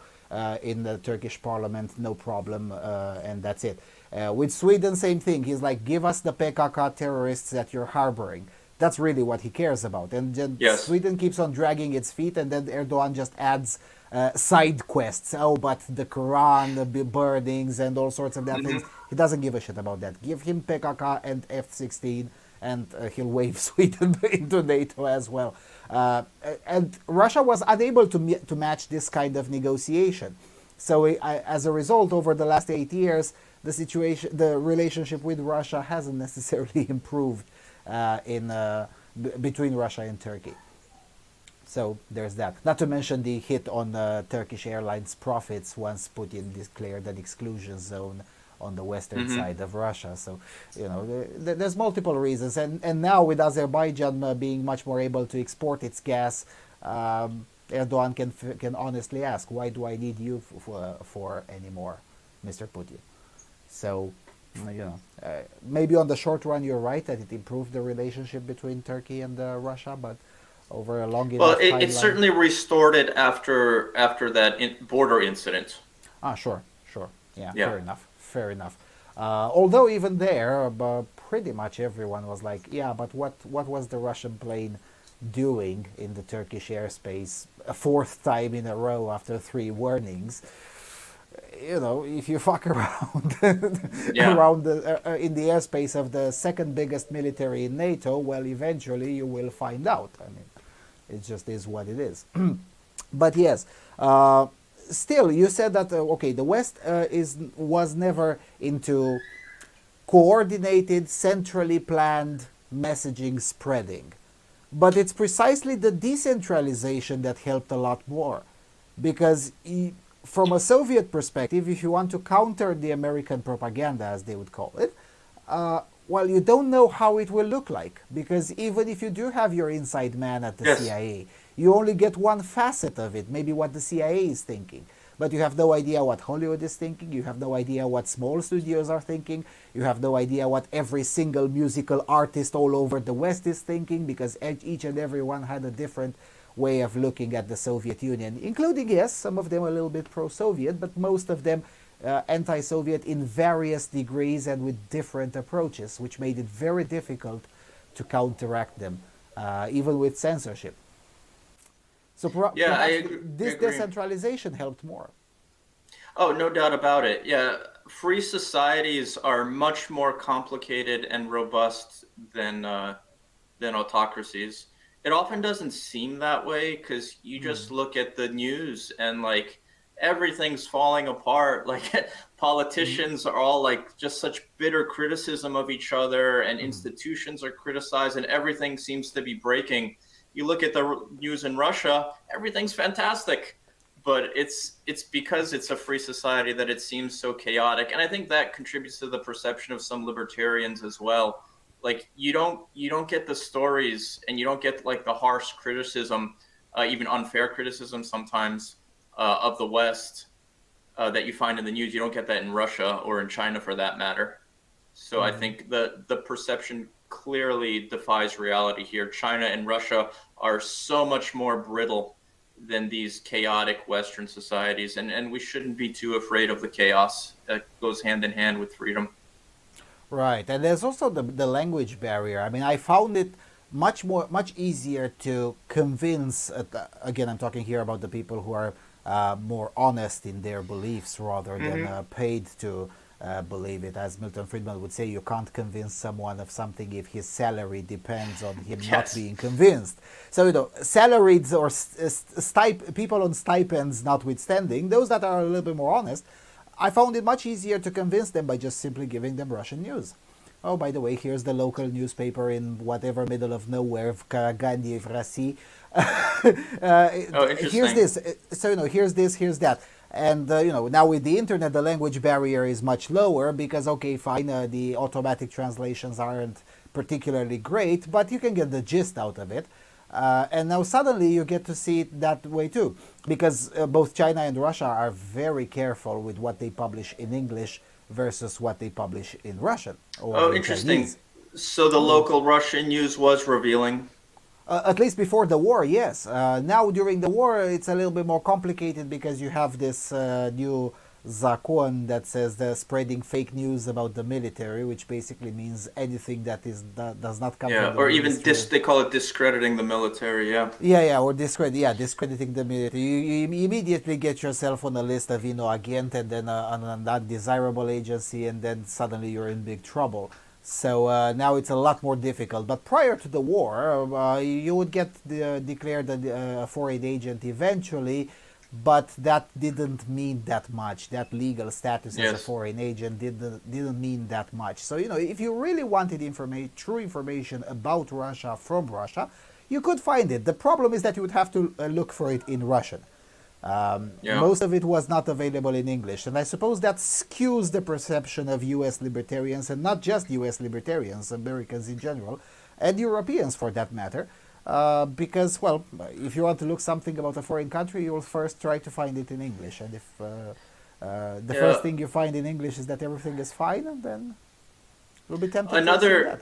in the Turkish parliament, no problem, and that's it. With Sweden, same thing. He's like, give us the PKK terrorists that you're harboring. That's really what he cares about. And then Sweden keeps on dragging its feet, and then Erdogan just adds side quests. Oh, but the Quran, the burnings, and all sorts of that things. He doesn't give a shit about that. Give him PKK and F-16, and he'll wave Sweden into NATO as well. And Russia was unable to match this kind of negotiation. So as a result, over the last 8 years, the relationship with Russia hasn't necessarily improved between Russia and Turkey. So there's that. Not to mention the hit on Turkish Airlines profits once Putin declared an exclusion zone on the western side of Russia. So, there's multiple reasons. And now with Azerbaijan being much more able to export its gas, Erdogan can honestly ask, why do I need you for anymore, Mr. Putin? So, maybe on the short run you're right that it improved the relationship between Turkey and Russia, but over a long enough timeline... Well, it certainly restored it after that border incident. Sure. Yeah, fair enough. Although even there, pretty much everyone was like, yeah, but what was the Russian plane doing in the Turkish airspace a fourth time in a row after 3 warnings? If you fuck around around in the airspace of the second biggest military in NATO, well, eventually you will find out. I mean, it just is what it is. But yes, still, you said that the West was never into coordinated, centrally planned messaging spreading, but it's precisely the decentralization that helped a lot more, because from a Soviet perspective, if you want to counter the American propaganda, as they would call it, well, you don't know how it will look like, because even if you do have your inside man at the CIA, you only get one facet of it, maybe what the CIA is thinking. But you have no idea what Hollywood is thinking, you have no idea what small studios are thinking, you have no idea what every single musical artist all over the West is thinking, because each and every one had a different way of looking at the Soviet Union, including, yes, some of them a little bit pro-Soviet, but most of them anti-Soviet in various degrees and with different approaches, which made it very difficult to counteract them, even with censorship. So I agree. Decentralization helped more. Oh, no doubt about it. Yeah, free societies are much more complicated and robust than autocracies. It often doesn't seem that way because you just look at the news and like everything's falling apart. Like Mm-hmm. politicians are all like just such bitter criticism of each other, and Mm-hmm. institutions are criticized, and everything seems to be breaking. You look at the news in Russia, everything's fantastic. But it's because it's a free society that it seems so chaotic, and I think that contributes to the perception of some libertarians as well. Like you don't get the stories, and you don't get like the harsh criticism, even unfair criticism sometimes, of the West, that you find in the news. You don't get that in Russia or in China for that matter. So I Mm-hmm. think the perception clearly defies reality here. China and Russia are so much more brittle than these chaotic Western societies, and we shouldn't be too afraid of the chaos that goes hand in hand with freedom. Right, and there's also the language barrier. I mean, I found it much easier to convince. Again, I'm talking here about the people who are more honest in their beliefs rather than Mm-hmm. paid to believe it. As Milton Friedman would say, you can't convince someone of something if his salary depends on him not Yes. being convinced. So salaried or people on stipends notwithstanding, those that are a little bit more honest, I found it much easier to convince them by just simply giving them Russian news. Oh, by the way, here's the local newspaper in whatever middle of nowhere, в Karagandhi, в России. Oh, Here's interesting. this. So, here's this, here's that. And, now with the internet, the language barrier is much lower because, okay, fine, the automatic translations aren't particularly great, but you can get the gist out of it. And now suddenly you get to see it that way too, because both China and Russia are very careful with what they publish in English versus what they publish in Russian or Oh, in interesting. Chinese. So the Oh, local Russian news was revealing. at least before the war, yes. Now during the war, it's a little bit more complicated because you have this new zakon that says the spreading fake news about the military, which basically means anything that does not come Yeah, from the or even Ministry of. they call it discrediting the military. Yeah. Yeah, or discrediting the military. You immediately get yourself on a list of agent, and then on an undesirable agency, and then suddenly you're in big trouble. So now it's a lot more difficult. But prior to the war, you would get declared a foreign agent eventually, but that didn't mean that much. That legal status as a Yes. foreign agent didn't mean that much. So if you really wanted true information about Russia from Russia, you could find it. The problem is that you would have to look for it in Russian. Yeah. Most of it was not available in English, and I suppose that skews the perception of U.S. libertarians, and not just U.S. libertarians, Americans in general, and Europeans for that matter. Because, well, if you want to look something about a foreign country, you will first try to find it in English, and if the Yeah. first thing you find in English is that everything is fine, then you'll be tempted to assume that. Another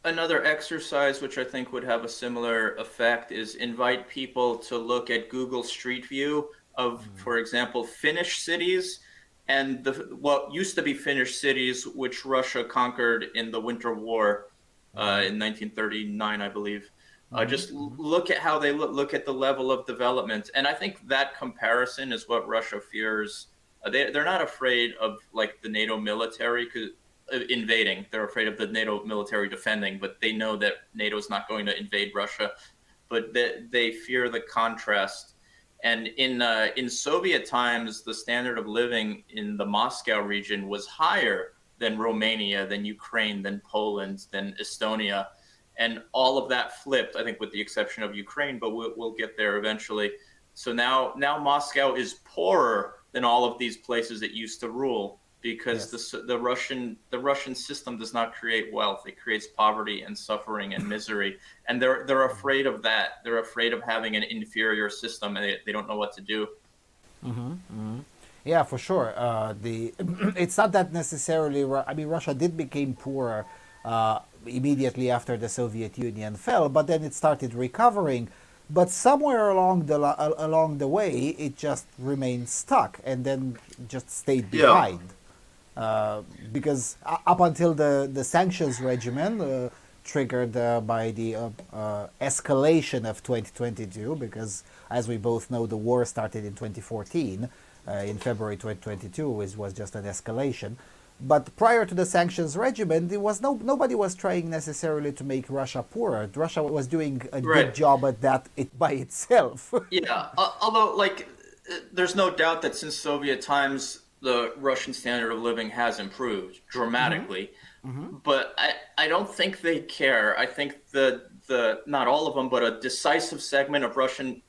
another exercise which I think would have a similar effect is invite people to look at Google Street View of, for example, Finnish cities and the what used to be Finnish cities which Russia conquered in the Winter War in 1939, I believe. Mm-hmm, Just mm-hmm, look at how they look at the level of development, and I think that comparison is what Russia fears. They're not afraid of like the NATO military invading. They're afraid of the NATO military defending, but they know that NATO is not going to invade Russia. But they fear the contrast. And in Soviet times, the standard of living in the Moscow region was higher than Romania, than Ukraine, than Poland, than Estonia, and all of that flipped. I think, with the exception of Ukraine, but we'll get there eventually. So now Moscow is poorer than all of these places it used to rule, because yes. the Russian system does not create wealth. It creates poverty and suffering and misery, and they're afraid of that. They're afraid of having an inferior system, and they don't know what to do. Yeah, for sure. The it's not that necessarily. I mean, Russia did become poorer immediately after the Soviet Union fell, but then it started recovering. But somewhere along the way, it just remained stuck and then just stayed Yeah. behind. Uh, because up until the sanctions regimen triggered by the escalation of 2022, because as we both know, the war started in 2014. in February 2022, which was just an escalation. But prior to the sanctions regimen, there was nobody was trying necessarily to make Russia poorer. Russia was doing a Right. good job at that by itself. Yeah. Although, like, there's no doubt that since Soviet times, the Russian standard of living has improved dramatically. But I don't think they care. I think the not all of them, but a decisive segment of Russian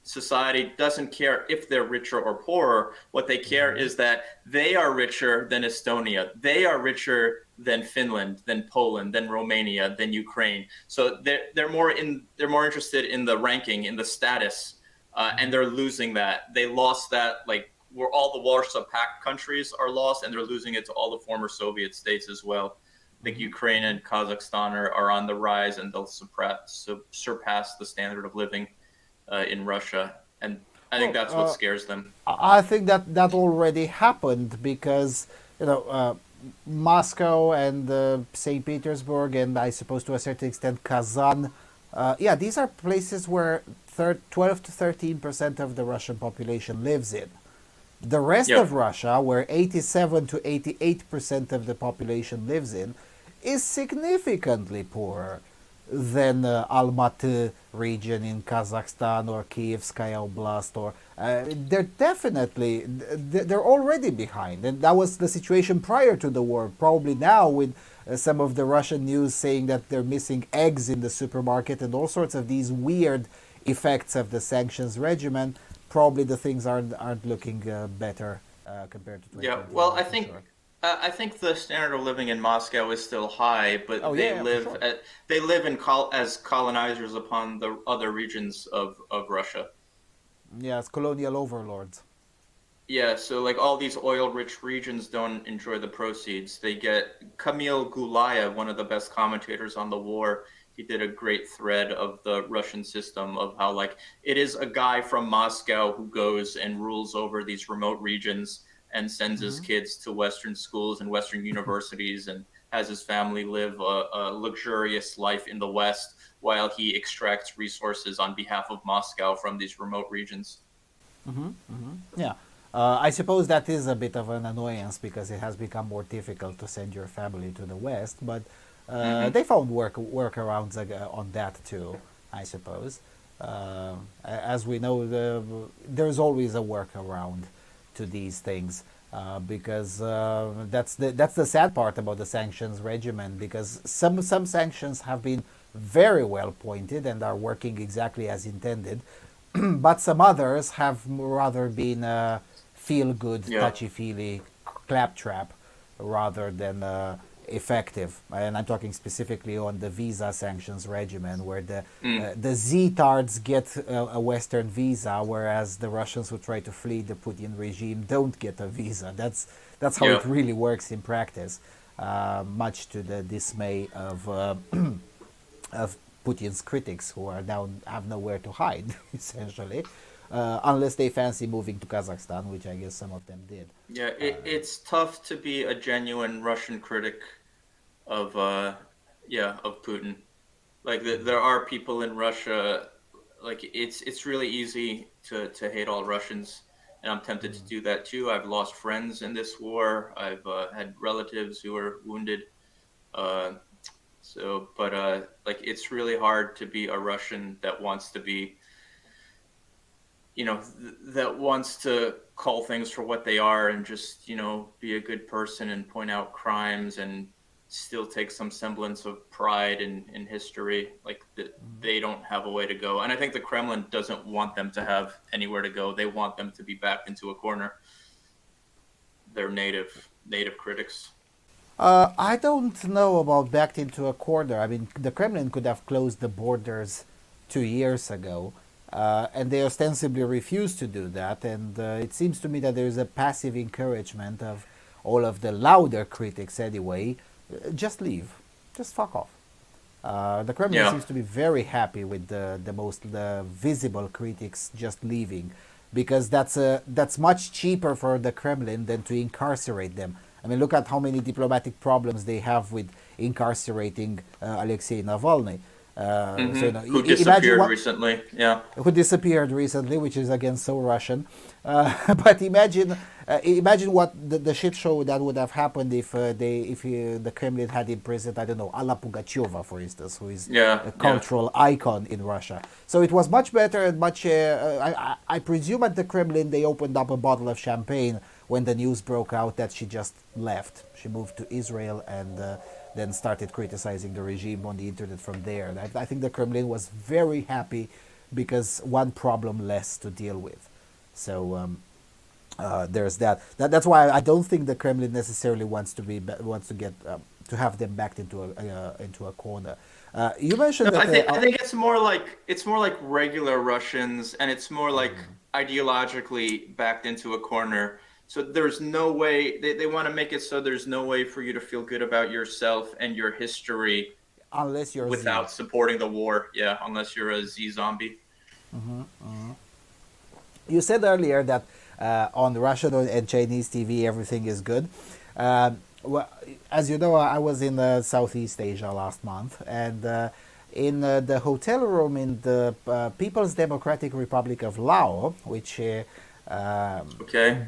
society doesn't care if they're richer or poorer. What they care is that they are richer than Estonia. They are richer than Finland, than Poland, than Romania, than Ukraine. So they're more interested in the ranking, in the status, and they're losing that. They lost that, like, where all the Warsaw Pact countries are lost, and they're losing it to all the former Soviet states as well. I think Ukraine and Kazakhstan are on the rise, and they'll surpass the standard of living in Russia. And I think that's what scares them. I think that already happened because, Moscow and St. Petersburg, and I suppose to a certain extent Kazan, these are places where 12 to 13% of the Russian population lives in. The rest of Russia, where 87 to 88% of the population lives in, is significantly poorer than Almaty region in Kazakhstan or Kievskaya Oblast. Or they're already behind, and that was the situation prior to the war. Probably now with some of the Russian news saying that they're missing eggs in the supermarket and all sorts of these weird effects of the sanctions regimen. Probably the things aren't looking better compared to 2021. Yeah, well, I think the standard of living in Moscow is still high, but they live as colonizers upon the other regions of Russia. Yeah, as colonial overlords. Yeah, so like all these oil-rich regions don't enjoy the proceeds. They get Kamil Gulaya, one of the best commentators on the war. He did a great thread of the Russian system of how, like, it is a guy from Moscow who goes and rules over these remote regions and sends his kids to Western schools and Western universities and has his family live a luxurious life in the West while he extracts resources on behalf of Moscow from these remote regions. Yeah. I suppose that is a bit of an annoyance because it has become more difficult to send your family to the West, but they found workarounds on that too, I suppose. As we know, there's always a workaround to these things because that's the sad part about the sanctions regimen, because some sanctions have been very well pointed and are working exactly as intended, but some others have rather been feel-good, touchy-feely claptrap rather than effective. And I'm talking specifically on the visa sanctions regimen, where the Zetards get a Western visa, whereas the Russians who try to flee the Putin regime don't get a visa. That's how it really works in practice, much to the dismay of Putin's critics, who are now have nowhere to hide, essentially. Unless they fancy moving to Kazakhstan, which I guess some of them did. Yeah, it's tough to be a genuine Russian critic of Putin. Like there are people in Russia, like it's really easy to hate all Russians, and I'm tempted to do that too. I've lost friends in this war. I've had relatives who were wounded. Like it's really hard to be a Russian that wants to be, that wants to call things for what they are and just, be a good person and point out crimes and still take some semblance of pride in history. Like they don't have a way to go. And I think the Kremlin doesn't want them to have anywhere to go. They want them to be backed into a corner. They're native critics. I don't know about backed into a corner. I mean, the Kremlin could have closed the borders 2 years ago. And they ostensibly refuse to do that, and it seems to me that there is a passive encouragement of all of the louder critics anyway, just leave, just fuck off. The Kremlin seems to be very happy with the most visible critics just leaving, because that's much cheaper for the Kremlin than to incarcerate them. I mean, look at how many diplomatic problems they have with incarcerating Alexei Navalny. So Who imagine disappeared what recently? Yeah. who disappeared recently, which is again so Russian. But imagine what the shit show that would have happened if the Kremlin had imprisoned, I don't know, Alla Pugacheva, for instance, who is Yeah. a cultural icon in Russia. So it was much better and much. I presume at the Kremlin they opened up a bottle of champagne when the news broke out that she just left. She moved to Israel and then started criticizing the regime on the internet from there. And I think the Kremlin was very happy because one problem less to deal with. So there's that. That's why I don't think the Kremlin necessarily wants to get to have them backed into a corner. You mentioned that I think it's more like regular Russians, and it's more like ideologically backed into a corner. So there's no way they want to make it so there's no way for you to feel good about yourself and your history unless you're without supporting the war. Yeah, unless you're a Z zombie. You said earlier that on Russian and Chinese TV everything is good. Well, as you know, I was in Southeast Asia last month, and in the hotel room in the People's Democratic Republic of Laos, which Okay.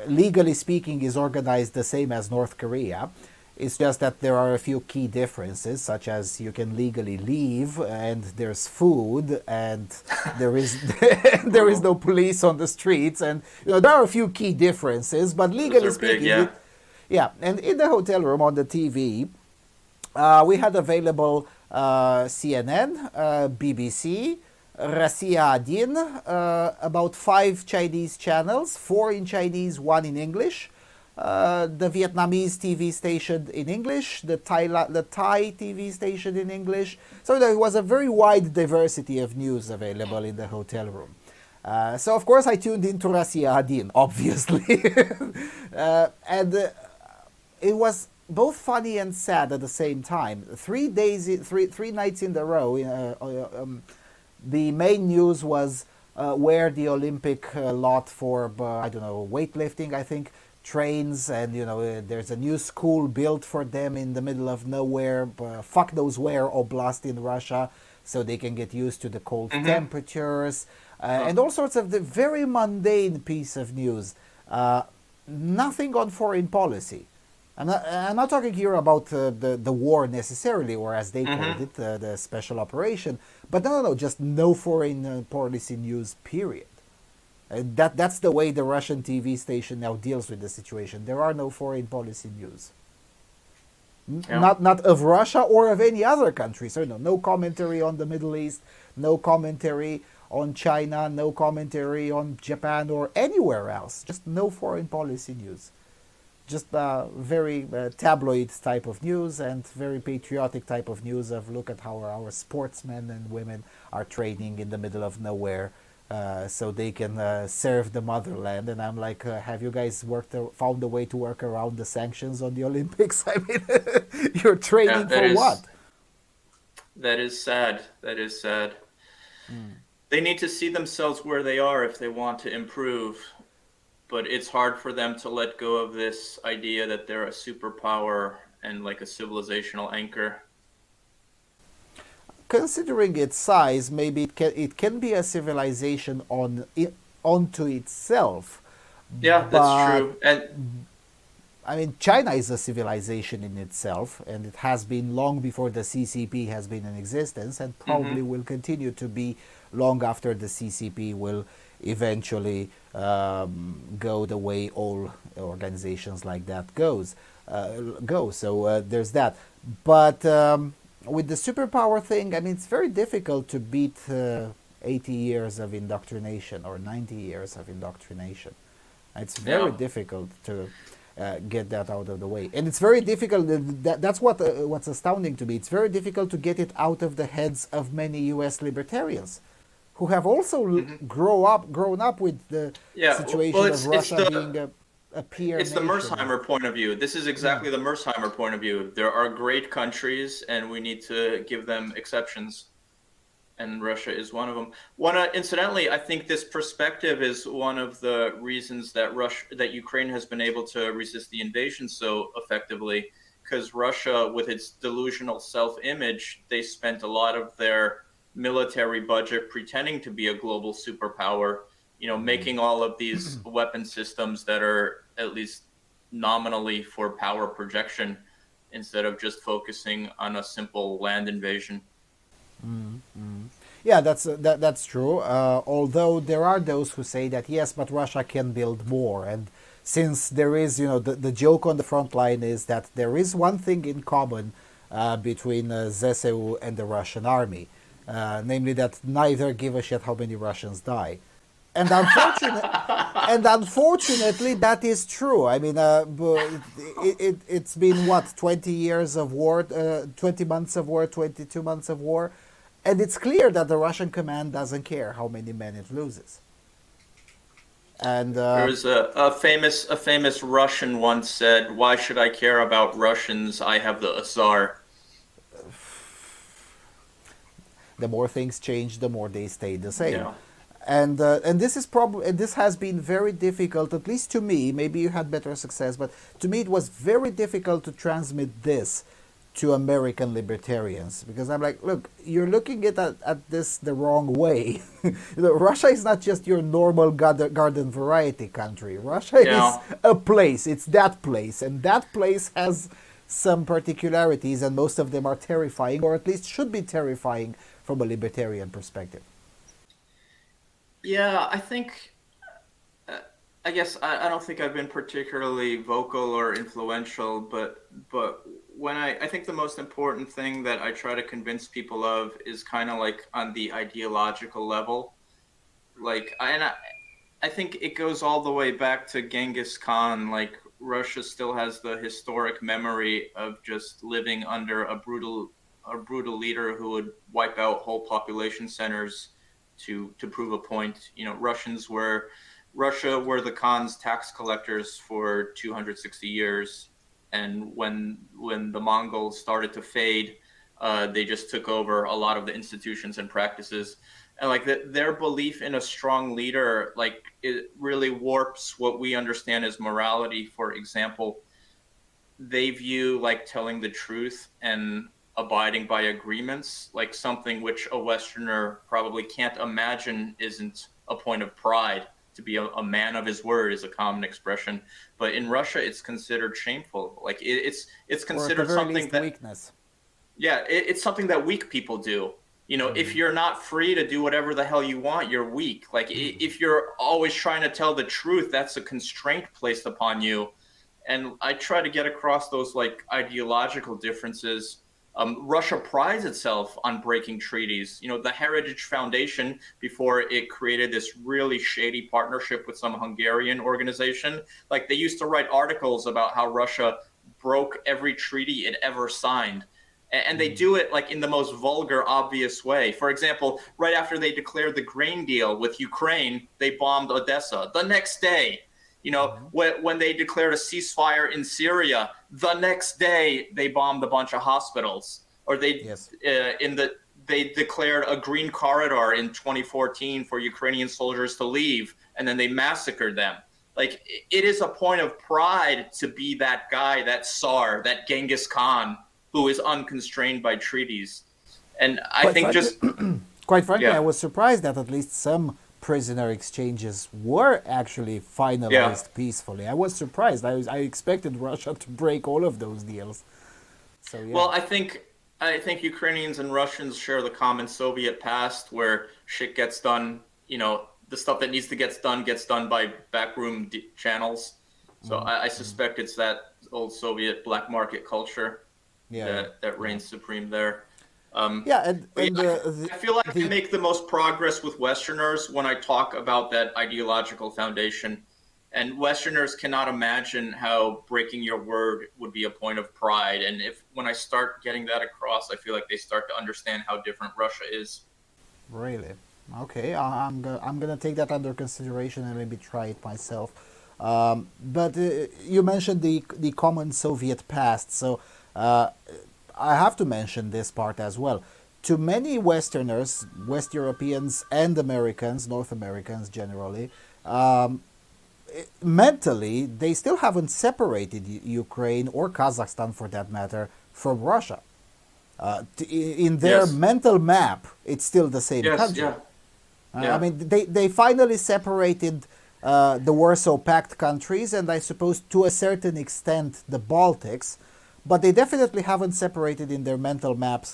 legally speaking is organized the same as North Korea. It's just that there are a few key differences, such as you can legally leave, and there's food, and there is there is no police on the streets, and there are a few key differences. But legally speaking, big, yeah. And in the hotel room on the TV, we had available CNN, BBC, Россия 1, about 5 Chinese channels, 4 in Chinese, 1 in English. The Vietnamese TV station in English, the Thai TV station in English. So there was a very wide diversity of news available in the hotel room. So of course I tuned into Россия 1, obviously. And it was both funny and sad at the same time. 3 nights in a row, the main news was where the Olympic lot for, I don't know, weightlifting, I think, trains, and there's a new school built for them in the middle of nowhere, fuck knows where, oblast in Russia, so they can get used to the cold temperatures, and all sorts of the very mundane piece of news. Nothing on foreign policy. I'm not talking here about the war necessarily, or as they called it, the special operation, but no, just no foreign policy news, period. That's the way the Russian TV station now deals with the situation. There are no foreign policy news. Yeah. Not of Russia or of any other country. So no commentary on the Middle East, no commentary on China, no commentary on Japan or anywhere else. Just no foreign policy news. Just very tabloid type of news and very patriotic type of news of look at how our sportsmen and women are training in the middle of nowhere. So they can serve the motherland, and I'm like, have you guys found a way to work around the sanctions on the Olympics? I mean, you're training for what? That is sad. That is sad. They need to see themselves where they are if they want to improve, but it's hard for them to let go of this idea that they're a superpower and like a civilizational anchor. Considering its size, maybe it can be a civilization onto itself. Yeah, that's true. And I mean, China is a civilization in itself, and it has been long before the CCP has been in existence, and probably will continue to be long after the CCP will eventually go the way all organizations like that go. So there's that. But with the superpower thing, I mean, it's very difficult to beat 80 years of indoctrination or 90 years of indoctrination. It's very difficult to get that out of the way. And it's very difficult, that's what's astounding to me. It's very difficult to get it out of the heads of many US libertarians who have also grown up with the situation of Russia being a peer It's nation. the Mersheimer point of view. This is exactly the Mersheimer point of view. There are great countries, and we need to give them exceptions. And Russia is one of them. Incidentally, I think this perspective is one of the reasons that Ukraine has been able to resist the invasion so effectively, because Russia, with its delusional self-image, they spent a lot of their military budget pretending to be a global superpower, making all of these weapon systems that are at least nominally for power projection instead of just focusing on a simple land invasion. Yeah, that's true. Although there are those who say that yes, but Russia can build more. And since there is, the joke on the front line is that there is one thing in common between ZSU and the Russian army, namely that neither give a shit how many Russians die. And unfortunately, that is true. I mean, it's been what, 20 years of war, 20 months of war, 22 months of war. And it's clear that the Russian command doesn't care how many men it loses. And there's a famous Russian once said, "Why should I care about Russians? I have the Tsar." The more things change, the more they stay the same. Yeah. And this is this has been very difficult, at least to me. Maybe you had better success, but to me it was very difficult to transmit this to American libertarians, because I'm like, look, you're looking at this the wrong way. Russia is not just your normal garden variety country. Russia is a place. It's that place, and that place has some particularities, and most of them are terrifying, or at least should be terrifying from a libertarian perspective. Yeah, I think, I guess I don't think I've been particularly vocal or influential, but when I think the most important thing that I try to convince people of is kind of like on the ideological level. Like, I think it goes all the way back to Genghis Khan. Like, Russia still has the historic memory of just living under a brutal leader who would wipe out whole population centers to prove a point. Russia were the Khan's tax collectors for 260 years. And when the Mongols started to fade, they just took over a lot of the institutions and practices. And like their belief in a strong leader, like it really warps what we understand as morality. For example, they view like telling the truth and abiding by agreements like something which a Westerner probably can't imagine isn't a point of pride. To be a man of his word is a common expression, but in Russia it's considered shameful. Like it's considered something that weakness. Yeah, it's something that weak people do. If you're not free to do whatever the hell you want, you're weak. Like if you're always trying to tell the truth, that's a constraint placed upon you. And I try to get across those like ideological differences. Russia prides itself on breaking treaties. The Heritage Foundation, before it created this really shady partnership with some Hungarian organization, like they used to write articles about how Russia broke every treaty it ever signed. And they do it like in the most vulgar, obvious way. For example, right after they declared the grain deal with Ukraine, they bombed Odessa. The next day, when they declared a ceasefire in Syria, the next day they bombed a bunch of hospitals. Or they declared a green corridor in 2014 for Ukrainian soldiers to leave, and then they massacred them. Like it is a point of pride to be that guy, that Tsar, that Genghis Khan, who is unconstrained by treaties. And quite frankly, I was surprised that at least some prisoner exchanges were actually finalized peacefully. I was surprised. I expected Russia to break all of those deals. So yeah. Well, I think Ukrainians and Russians share the common Soviet past, where shit gets done. The stuff that needs to get done by backroom channels. So I suspect it's that old Soviet black market culture that reigns supreme there. I feel like I make the most progress with Westerners when I talk about that ideological foundation. And Westerners cannot imagine how breaking your word would be a point of pride. And when I start getting that across, I feel like they start to understand how different Russia is. Really? Okay, I'm gonna take that under consideration and maybe try it myself. But you mentioned the common Soviet past, so I have to mention this part as well. To many Westerners, West Europeans and Americans, North Americans generally, mentally, they still haven't separated Ukraine or Kazakhstan, for that matter, from Russia. In their Yes. mental map, it's still the same Yes. country. Yeah. I Yeah. mean, they finally separated the Warsaw Pact countries, and I suppose to a certain extent the Baltics, but they definitely haven't separated in their mental maps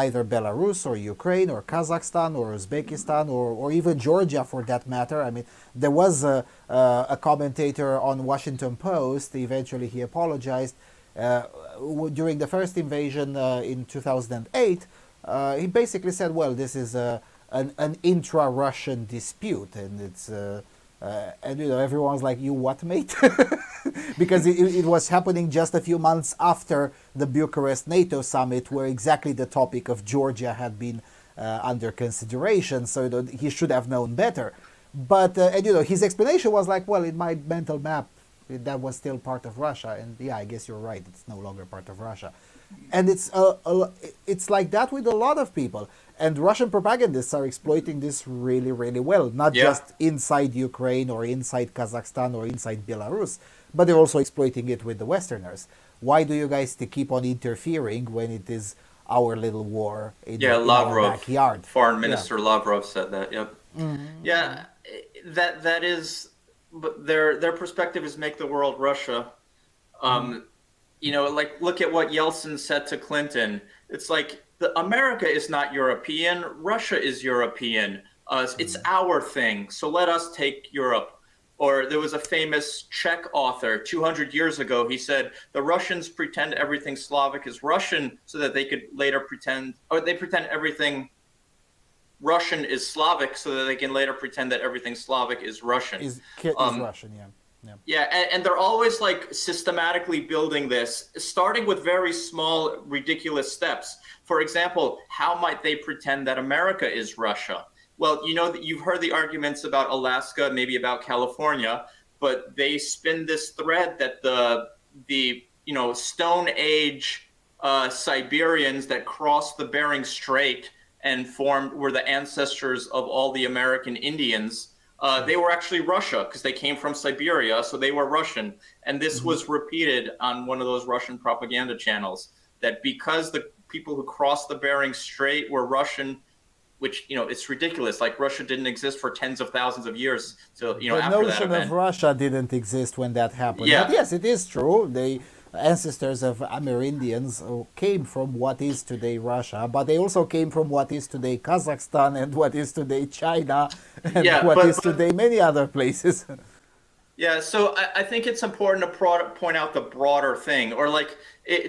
neither Belarus or Ukraine or Kazakhstan or Uzbekistan or even Georgia, for that matter. I mean, there was a commentator on Washington Post. Eventually, he apologized during the first invasion in 2008. He basically said, "Well, this is an intra-Russian dispute, and it's." And everyone's like, "You what, mate?" Because it was happening just a few months after the Bucharest NATO summit, where exactly the topic of Georgia had been under consideration. So he should have known better. But and his explanation was like, "Well, in my mental map, that was still part of Russia." And yeah, I guess you're right; it's no longer part of Russia. And it's like that with a lot of people. And Russian propagandists are exploiting this really, really well, not Yeah. just inside Ukraine or inside Kazakhstan or inside Belarus, but they're also exploiting it with the Westerners. Why do you guys keep on interfering when it is our little war Yeah. in our Lavrov, backyard? Foreign Yeah. Minister Lavrov said that. Yep. Yeah. That is, but their perspective is make the world Russia. Like look at what Yeltsin said to Clinton. It's like America is not European. Russia is European. It's our thing. So let us take Europe. Or there was a famous Czech author 200 years ago. He said the Russians pretend everything Slavic is Russian so that they could later pretend, or they pretend everything Russian is Slavic so that they can later pretend that everything Slavic is Russian. Is Russian, yeah. Yeah. Yeah, and they're always like systematically building this, starting with very small, ridiculous steps. For example, how might they pretend that America is Russia? Well, that you've heard the arguments about Alaska, maybe about California, but they spin this thread that the Stone Age Siberians that crossed the Bering Strait and were the ancestors of all the American Indians. They were actually Russia because they came from Siberia, so they were Russian. And this was repeated on one of those Russian propaganda channels, that because the people who crossed the Bering Strait were Russian, which, it's ridiculous. Like Russia didn't exist for tens of thousands of years. So, The after that notion event. of Russia didn't exist when that happened. Yeah. But yes, it is true. The ancestors of Amerindians came from what is today Russia, but they also came from what is today Kazakhstan and what is today China and Yeah, what but- is today many other places. Yeah, so I think it's important to point out the broader thing. Or like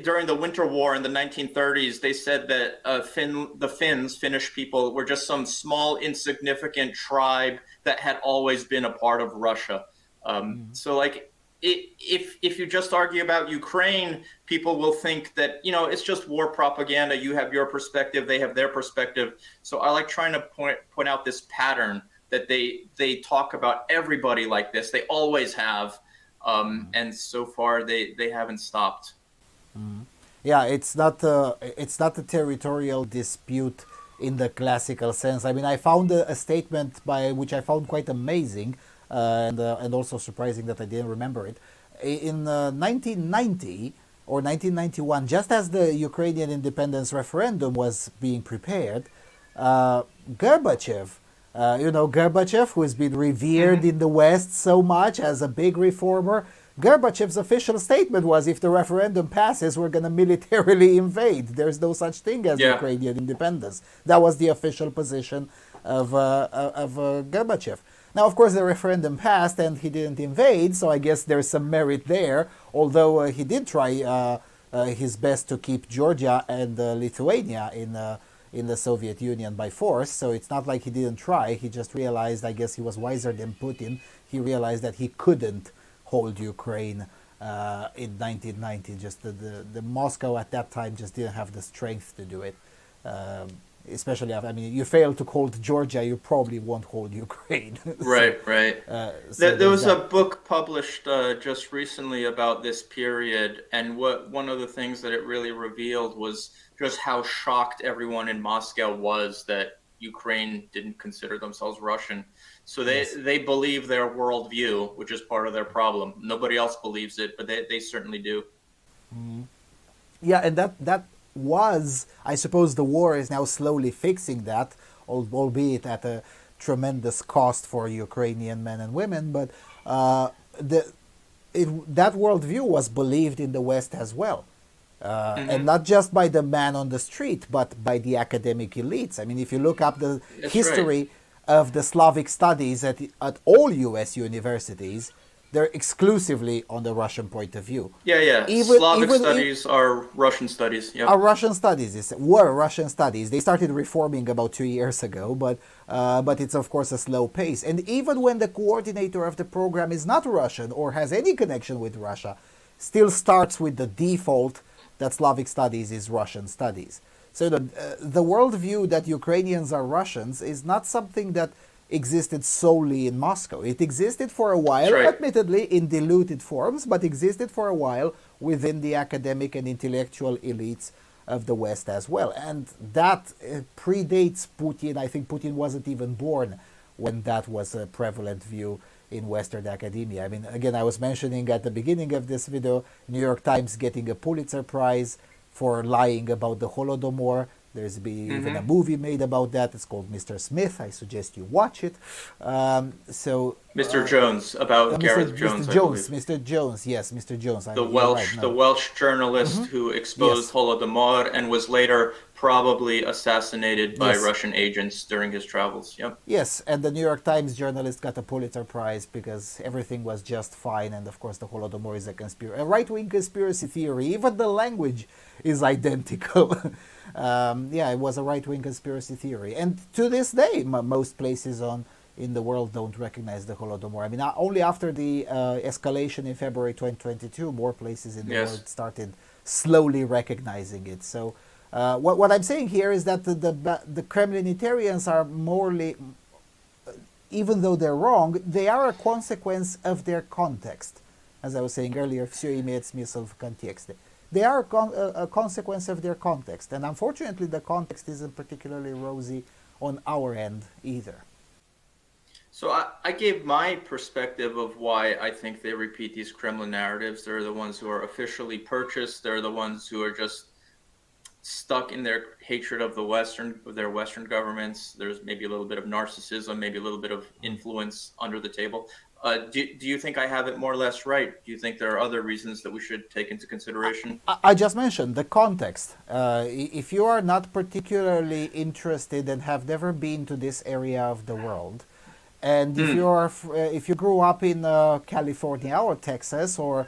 during the Winter War in the 1930s, they said that the Finnish people, were just some small, insignificant tribe that had always been a part of Russia. So like if you just argue about Ukraine, people will think that, it's just war propaganda. You have your perspective, they have their perspective. So I like trying to point out this pattern that they talk about everybody like this. They always have. And so far they haven't stopped. Yeah, it's not a territorial dispute in the classical sense. I mean, I found a statement by which I found quite amazing and also surprising that I didn't remember it. In 1990 or 1991, just as the Ukrainian independence referendum was being prepared, Gorbachev, Gorbachev, who has been revered in the West so much as a big reformer, Gorbachev's official statement was, if the referendum passes, we're going to militarily invade. There's no such thing as Ukrainian independence. That was the official position of Gorbachev. Now, of course, the referendum passed and he didn't invade, so I guess there's some merit there, although he did try his best to keep Georgia and Lithuania in the Soviet Union by force. So it's not like he didn't try. He just realized, I guess he was wiser than Putin. He realized that he couldn't hold Ukraine in 1990. Just the Moscow at that time just didn't have the strength to do it. Especially, I mean, you fail to hold Georgia, you probably won't hold Ukraine. Right. So There was a book published just recently about this period, and one of the things that it really revealed was just how shocked everyone in Moscow was that Ukraine didn't consider themselves Russian. So they believe their worldview, which is part of their problem. Nobody else believes it, but they certainly do. Yeah, and that was, I suppose, the war is now slowly fixing that, albeit at a tremendous cost for Ukrainian men and women. But that worldview was believed in the West as well. And not just by the man on the street, but by the academic elites. I mean, if you look up the history of the Slavic studies at all U.S. universities, they're exclusively on the Russian point of view. Yeah. Slavic studies are Russian studies. Yep. Are Russian studies. Were Russian studies. They started reforming about 2 years ago, but it's, of course, a slow pace. And even when the coordinator of the program is not Russian or has any connection with Russia, still starts with the default that Slavic studies is Russian studies. So the worldview that Ukrainians are Russians is not something that existed solely in Moscow. It existed for a while, admittedly in diluted forms, but existed for a while within the academic and intellectual elites of the West as well. And that predates Putin. I think Putin wasn't even born when that was a prevalent view in Western academia. I mean, again, I was mentioning at the beginning of this video, New York Times getting a Pulitzer Prize for lying about the Holodomor. There's been even a movie made about that. It's called Mr. Smith. I suggest you watch it. Mr. Jones, about Gareth Jones. Mr. Jones, yes, Mr. Jones. The Welsh journalist who exposed Holodomor and was later probably assassinated by Russian agents during his travels. Yep. Yes, and the New York Times journalist got a Pulitzer Prize because everything was just fine. And of course, the Holodomor is a right-wing conspiracy theory. Even the language is identical. It was a right-wing conspiracy theory. And to this day, most places in the world don't recognize the Holodomor. I mean, only after the escalation in February 2022, more places in the world started slowly recognizing it. So what I'm saying here is that the Kremlinitarians are morally, even though they're wrong, they are a consequence of their context. As I was saying earlier, все имеет смысл в контексте. They are a consequence of their context. And unfortunately, the context isn't particularly rosy on our end either. So I gave my perspective of why I think they repeat these Kremlin narratives. They're the ones who are officially purchased. They're the ones who are just stuck in their hatred of their Western governments. There's maybe a little bit of narcissism, maybe a little bit of influence under the table. Do you think I have it more or less right? Do you think there are other reasons that we should take into consideration? I just mentioned the context. If you are not particularly interested and have never been to this area of the world, and if you grew up in California or Texas or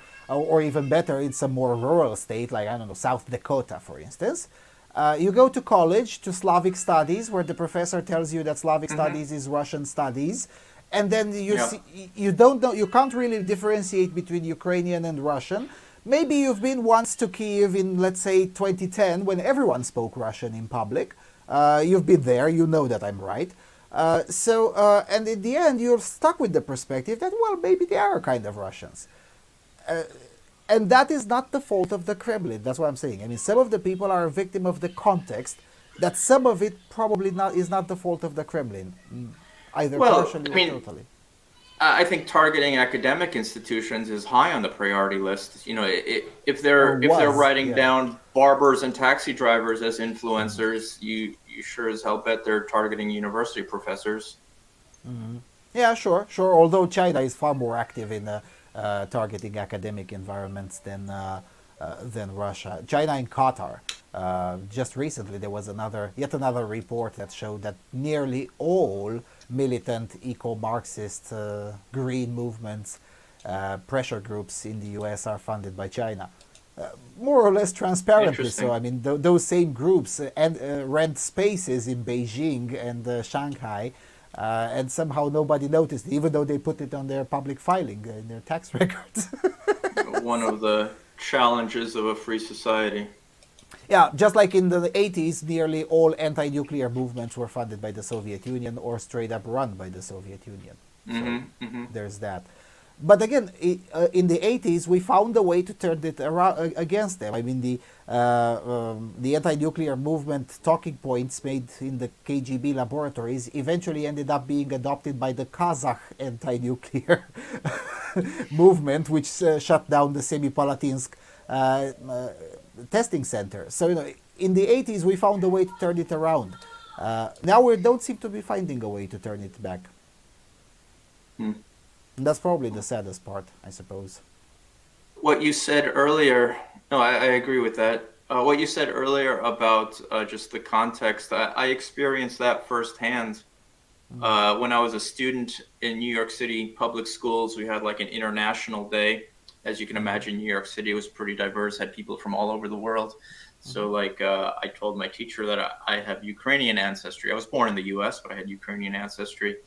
even better, it's a more rural state like, I don't know, South Dakota, for instance, you go to college to Slavic studies where the professor tells you that Slavic studies is Russian studies. And then you don't know, you can't really differentiate between Ukrainian and Russian. Maybe you've been once to Kiev in, let's say, 2010 when everyone spoke Russian in public. You've been there, you know that I'm right. And in the end, you're stuck with the perspective that, well, maybe they are kind of Russians. And that is not the fault of the Kremlin. That's what I'm saying. I mean, some of the people are a victim of the context, that some of it probably is not the fault of the Kremlin. Either partially or totally. I think targeting academic institutions is high on the priority list. You know, if they're writing down barbers and taxi drivers as influencers, you sure as hell bet they're targeting university professors. Yeah, sure. Although China is far more active in targeting academic environments than Russia. China and Qatar. Just recently, there was yet another report that showed that nearly all militant eco-Marxist green movements, pressure groups in the US are funded by China. More or less transparently. So, I mean, those same groups rent spaces in Beijing and Shanghai, and somehow nobody noticed, even though they put it on their public filing, in their tax records. One of the challenges of a free society. Yeah, just like in the 80s, nearly all anti-nuclear movements were funded by the Soviet Union or straight up run by the Soviet Union. So there's that. but again, in the 80s, we found a way to turn it around against them. I mean, the anti-nuclear movement talking points made in the KGB laboratories eventually ended up being adopted by the Kazakh anti-nuclear movement, which shut down the Semipalatinsk testing center. So, in the 80s, we found a way to turn it around. Now we don't seem to be finding a way to turn it back. And that's probably the saddest part, I suppose. What you said earlier, no, I agree with that. What you said earlier about just the context, I experienced that firsthand. When I was a student in New York City public schools, we had like an international day. As you can imagine, New York City was pretty diverse, had people from all over the world. So like I told my teacher that I have Ukrainian ancestry. I was born in the US, but I had Ukrainian ancestry.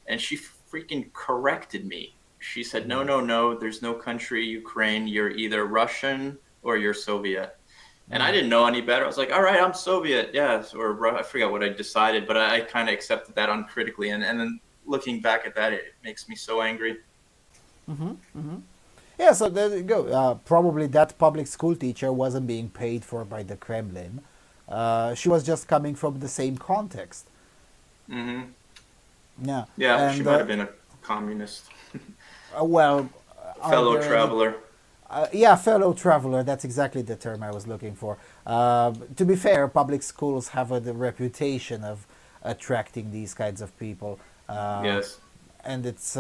And she freaking corrected me. She said, no, there's no country, Ukraine. You're either Russian or you're Soviet. And I didn't know any better. I was like, all right, I'm Soviet, yes. Or I forgot what I decided, but I kind of accepted that uncritically. And then looking back at that, it makes me so angry. Yeah, so there you go. Probably that public school teacher wasn't being paid for by the Kremlin. She was just coming from the same context. Yeah. Yeah, and, she might have been a communist. Well, Fellow traveler. Yeah, fellow traveler. That's exactly the term I was looking for. To be fair, public schools have the reputation of attracting these kinds of people. Yes. And it's,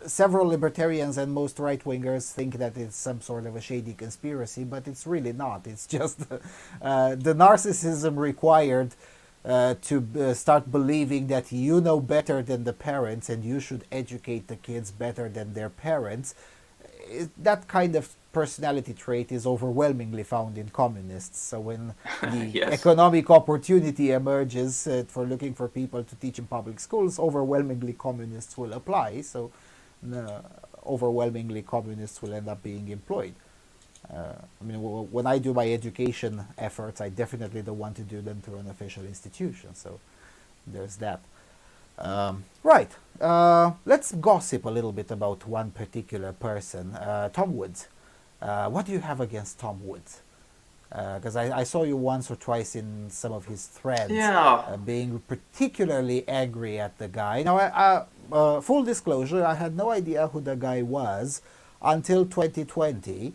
several libertarians and most right-wingers think that it's some sort of a shady conspiracy, but it's really not. It's just the narcissism required to start believing that you know better than the parents and you should educate the kids better than their parents. That kind of personality trait is overwhelmingly found in communists. So when the Yes. economic opportunity emerges for looking for people to teach in public schools, overwhelmingly communists will apply. So overwhelmingly communists will end up being employed. When I do my education efforts, I definitely don't want to do them through an official institution. So there's that. Right. Let's gossip a little bit about one particular person, Tom Woods. What do you have against Tom Woods? Because I saw you once or twice in some of his threads being particularly angry at the guy. Now, full disclosure, I had no idea who the guy was until 2020,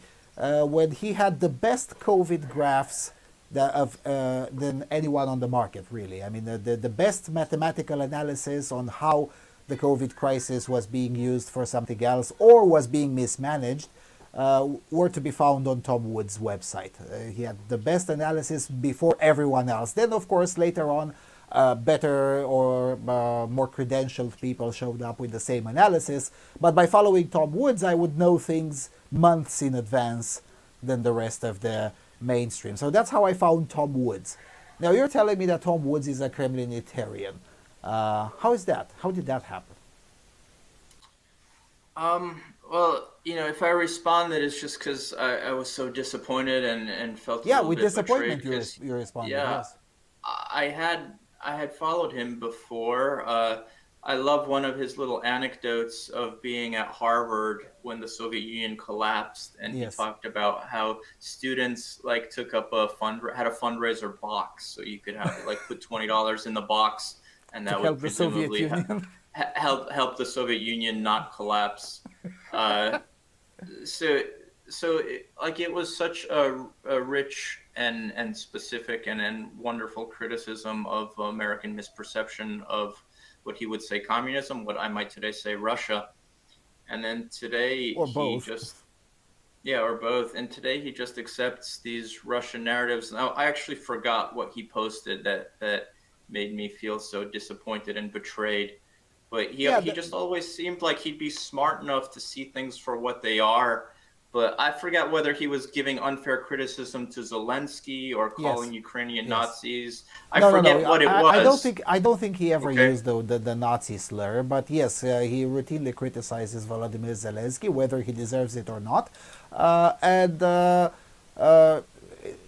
when he had the best COVID graphs than anyone on the market, really. I mean, the best mathematical analysis on how the COVID crisis was being used for something else or was being mismanaged were to be found on Tom Woods' website. He had the best analysis before everyone else. Then, of course, later on, better or more credentialed people showed up with the same analysis. But by following Tom Woods, I would know things months in advance than the rest of the mainstream. So that's how I found Tom Woods. Now you're telling me that Tom Woods is a Kremlinitarian. How is that? How did that happen? Well, if I responded, it's just because I was so disappointed and felt a little with bit disappointment betrayed you responded. yeah, Yes. I had followed him before. I love one of his little anecdotes of being at Harvard when the Soviet Union collapsed, and Yes. he talked about how students took up had a fundraiser box, so you could have put $20 in the box, and that would presumably help the Soviet Union not collapse. It was such a rich and specific and wonderful criticism of American misperception of what he would say communism, what I might today say Russia. And then today or both. or both. And today he just accepts these Russian narratives. Now, I actually forgot what he posted that made me feel so disappointed and betrayed. But he just always seemed like he'd be smart enough to see things for what they are. But I forgot whether he was giving unfair criticism to Zelensky or calling Ukrainian Nazis. I forget what it was. I don't think he ever used the Nazi slur. But yes, he routinely criticizes Volodymyr Zelensky, whether he deserves it or not.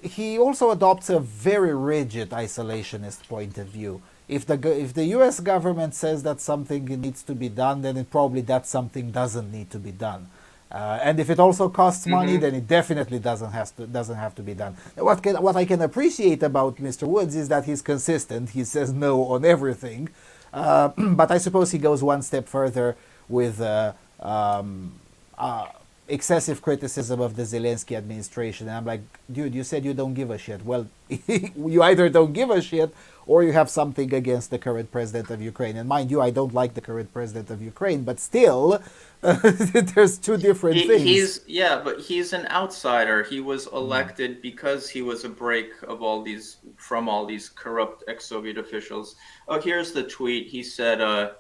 He also adopts a very rigid isolationist point of view. if the U.S. government says that something needs to be done, then probably that something doesn't need to be done. And if it also costs money, then it definitely doesn't have to be done. What I can appreciate about Mr. Woods is that he's consistent. He says no on everything, but I suppose he goes one step further with excessive criticism of the Zelensky administration. And I'm like, dude, you said you don't give a shit. Well, you either don't give a shit or you have something against the current president of Ukraine. And mind you, I don't like the current president of Ukraine, but still, there's two different things. But he's an outsider. He was elected because he was a break of all these corrupt ex-Soviet officials. Oh, here's the tweet. He said,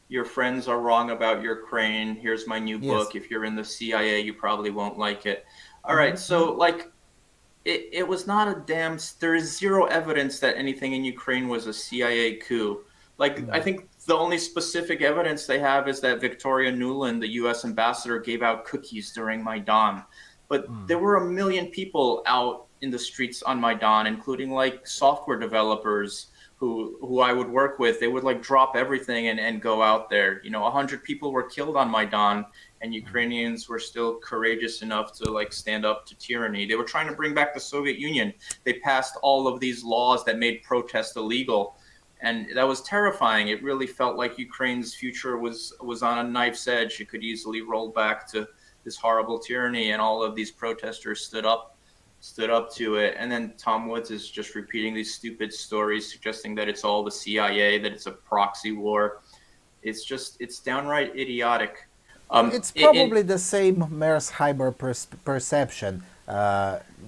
your friends are wrong about Ukraine. Here's my new book. If you're in the CIA, you probably won't like it. All right. So, like, it was not a damn... There is zero evidence that anything in Ukraine was a CIA coup. Like, I think the only specific evidence they have is that Victoria Nuland, the U.S. ambassador, gave out cookies during Maidan. But there were 1 million people out in the streets on Maidan, including, like, software developers who I would work with. They would like drop everything and go out there. 100 people were killed on Maidan, and Ukrainians were still courageous enough to like stand up to tyranny. They were trying to bring back the Soviet Union. They passed all of these laws that made protest illegal, and that was terrifying. It really felt like Ukraine's future was on a knife's edge. It could easily roll back to this horrible tyranny, and all of these protesters stood up to it. And then Tom Woods is just repeating these stupid stories, suggesting that it's all the CIA, that it's a proxy war. It's downright idiotic. It's probably the same Mearsheimer perception.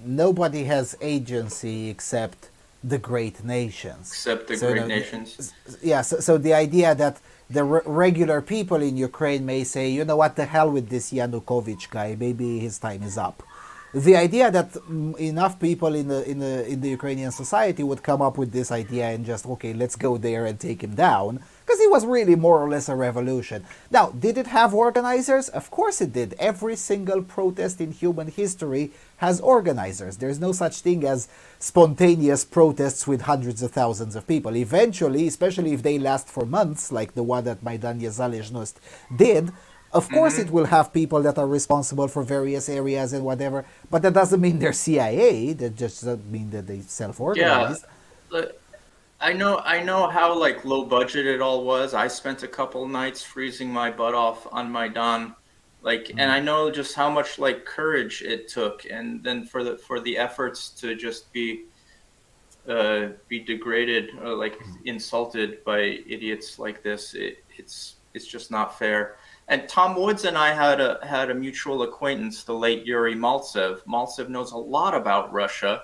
Nobody has agency except the great nations. Nations. Yeah, so the idea that the regular people in Ukraine may say, you know what, the hell with this Yanukovych guy, maybe his time is up. The idea that enough people in the Ukrainian society would come up with this idea and just, okay, let's go there and take him down, because it was really more or less a revolution. Now, did it have organizers? Of course it did. Every single protest in human history has organizers. There's no such thing as spontaneous protests with hundreds of thousands of people. Eventually, especially if they last for months, like the one that Maidan Isolationist did, of course it will have people that are responsible for various areas and whatever, but that doesn't mean they're CIA. That just doesn't mean that they self-organized. Yeah, I know how like low budget it all was. I spent a couple nights freezing my butt off on Maidan, and I know just how much like courage it took, and then for the efforts to just be degraded or like insulted by idiots like this, it's just not fair. And Tom Woods and I had a mutual acquaintance, the late Yuri Maltsev. Maltsev knows a lot about Russia.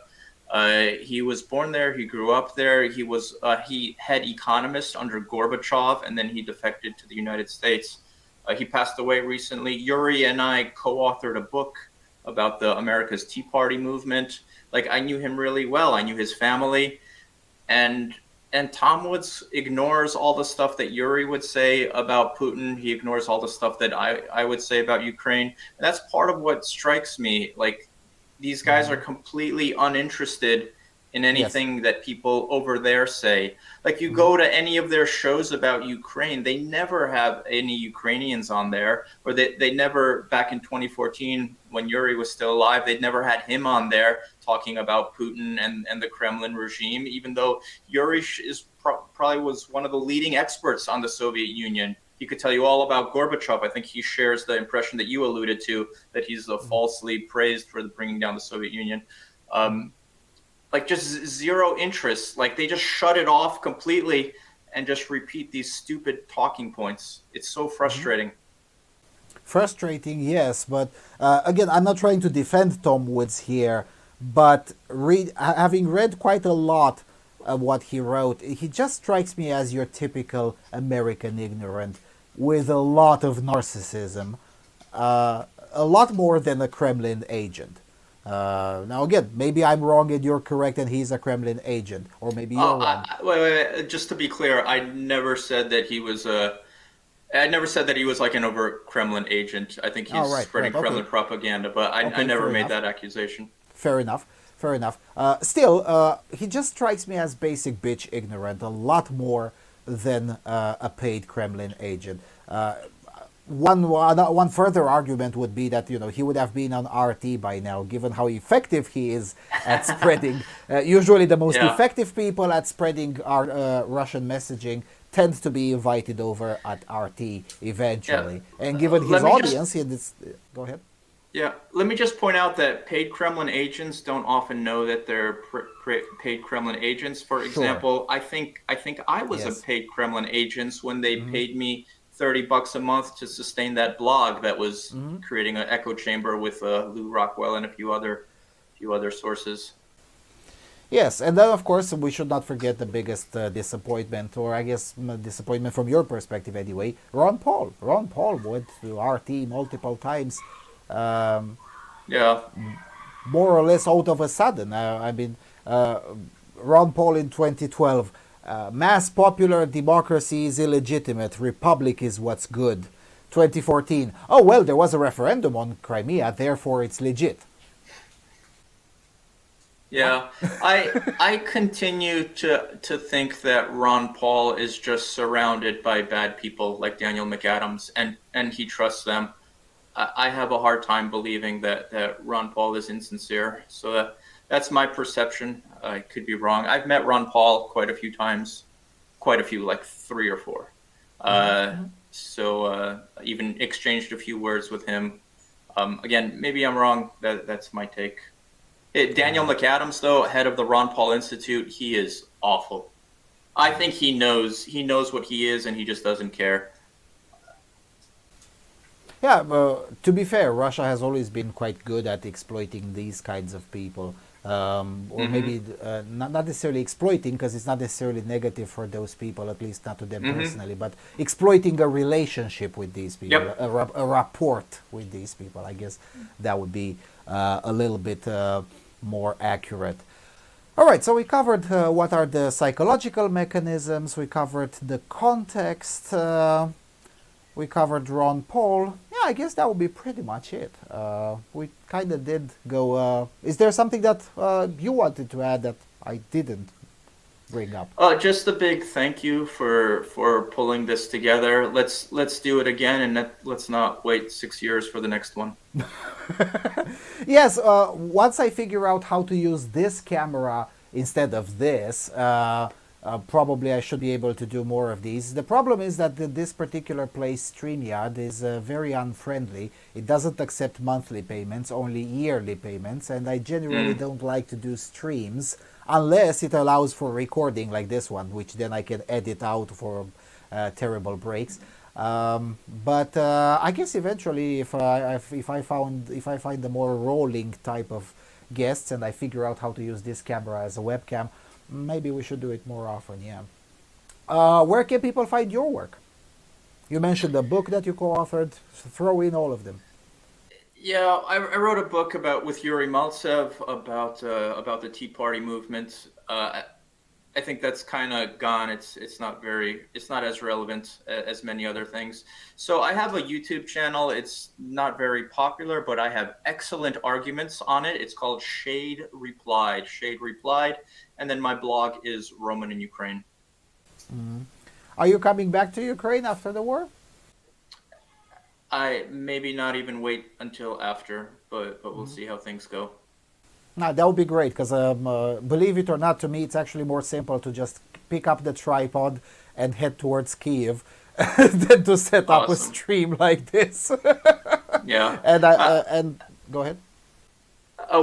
He was born there. He grew up there. He was he head economist under Gorbachev, and then he defected to the United States. He passed away recently. Yuri and I co-authored a book about the America's Tea Party movement. Like, I knew him really well. I knew his family, and Tom Woods ignores all the stuff that Yuri would say about Putin. He ignores all the stuff that I would say about Ukraine. And that's part of what strikes me. Like, these guys are completely uninterested in anything that people over there say. Like, you go to any of their shows about Ukraine, they never have any Ukrainians on there. Or they never, back in 2014, when Yuri was still alive, they'd never had him on there talking about Putin and the Kremlin regime, even though Yuri probably was one of the leading experts on the Soviet Union. He could tell you all about Gorbachev. I think he shares the impression that you alluded to, that he's falsely praised for bringing down the Soviet Union. Like, just zero interest. Like, they just shut it off completely and just repeat these stupid talking points. It's so frustrating. Frustrating, yes, but again, I'm not trying to defend Tom Woods here, but having read quite a lot of what he wrote, he just strikes me as your typical American ignorant with a lot of narcissism, a lot more than a Kremlin agent. Now again, maybe I'm wrong and you're correct and he's a Kremlin agent, or maybe you're wrong. Wait, just to be clear, I never said that he was like an overt Kremlin agent. I think he's spreading Kremlin propaganda, but I never made that accusation. Fair enough. fair enough. Still, he just strikes me as basic bitch ignorant, a lot more than a paid Kremlin agent. One further argument would be that he would have been on RT by now, given how effective he is at spreading. Usually, the most effective people at spreading Russian messaging tend to be invited over at RT eventually. And given his audience, go ahead. Yeah, let me just point out that paid Kremlin agents don't often know that they're paid Kremlin agents. For example, I think I was a paid Kremlin agent when they paid me $30 a month to sustain that blog that was creating an echo chamber with Lou Rockwell and a few other sources. Yes, and then of course we should not forget the biggest disappointment, or I guess disappointment from your perspective anyway. Ron Paul. Ron Paul went to RT multiple times. More or less out of a sudden. Ron Paul in 2012. Mass popular democracy is illegitimate. Republic is what's good. 2014. Oh, well, there was a referendum on Crimea, therefore it's legit. Yeah, I continue to think that Ron Paul is just surrounded by bad people like Daniel McAdams, and he trusts them. I have a hard time believing that Ron Paul is insincere. So that's my perception. I could be wrong. I've met Ron Paul quite a few times, like 3 or 4. So even exchanged a few words with him. Again, maybe I'm wrong. That's my take. Daniel McAdams, though, head of the Ron Paul Institute, he is awful. I think he knows what he is, and he just doesn't care. Yeah, to be fair, Russia has always been quite good at exploiting these kinds of people. Or maybe not necessarily exploiting, because it's not necessarily negative for those people, at least not to them personally, but exploiting a relationship with these people, a rapport with these people. I guess that would be a little bit more accurate. All right, so we covered what are the psychological mechanisms, we covered the context, we covered Ron Paul. Yeah, I guess that would be pretty much it. We kind of did go... is there something that you wanted to add that I didn't bring up? Just a big thank you for pulling this together. Let's do it again, and let's not wait 6 years for the next one. Yes, once I figure out how to use this camera instead of this... probably I should be able to do more of these. The problem is that this particular place, StreamYard, is very unfriendly. It doesn't accept monthly payments, only yearly payments, and I generally don't like to do streams unless it allows for recording like this one, which then I can edit out for terrible breaks. But I guess eventually, if I find a more rolling type of guests and I figure out how to use this camera as a webcam, maybe we should do it more often, yeah. Where can people find your work? You mentioned the book that you co-authored. Throw in all of them. Yeah, I wrote a book with Yuri Maltsev about the Tea Party movement. I think that's kind of gone. It's not as relevant as many other things. So I have a YouTube channel. It's not very popular, but I have excellent arguments on it. It's called Shade Replied. And then my blog is Roman in Ukraine. Are you coming back to Ukraine after the war? I maybe not even wait until after, but we'll see how things go. No, that would be great, because believe it or not, to me, it's actually more simple to just pick up the tripod and head towards Kiev than to set up a stream like this. Yeah. And go ahead.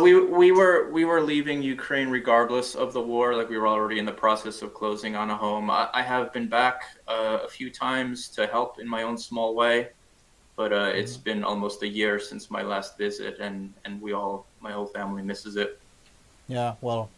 We were leaving Ukraine regardless of the war. Like, we were already in the process of closing on a home. I have been back a few times to help in my own small way, but it's been almost a year since my last visit, and my whole family misses it. Yeah, well,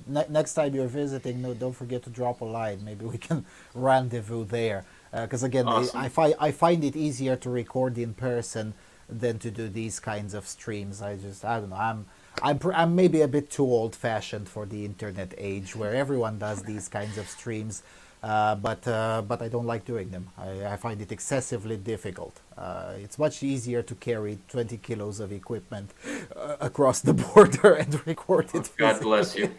next time you're visiting, don't forget to drop a line. Maybe we can rendezvous there. Because again, awesome. I find it easier to record in person than to do these kinds of streams. I don't know. I'm maybe a bit too old-fashioned for the internet age, where everyone does these kinds of streams. but I don't like doing them. I find it excessively difficult. It's much easier to carry 20 kilos of equipment across the border and record it physically. God bless you.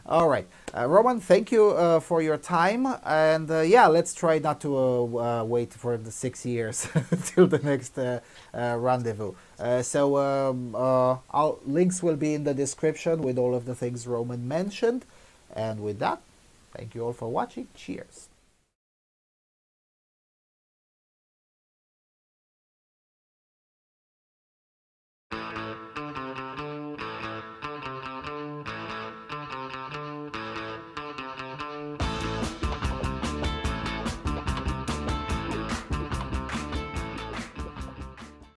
All right, Roman, thank you for your time, and yeah, let's try not to wait for the 6 years till the next rendezvous. Links will be in the description with all of the things Roman mentioned, and with that, thank you all for watching. Cheers.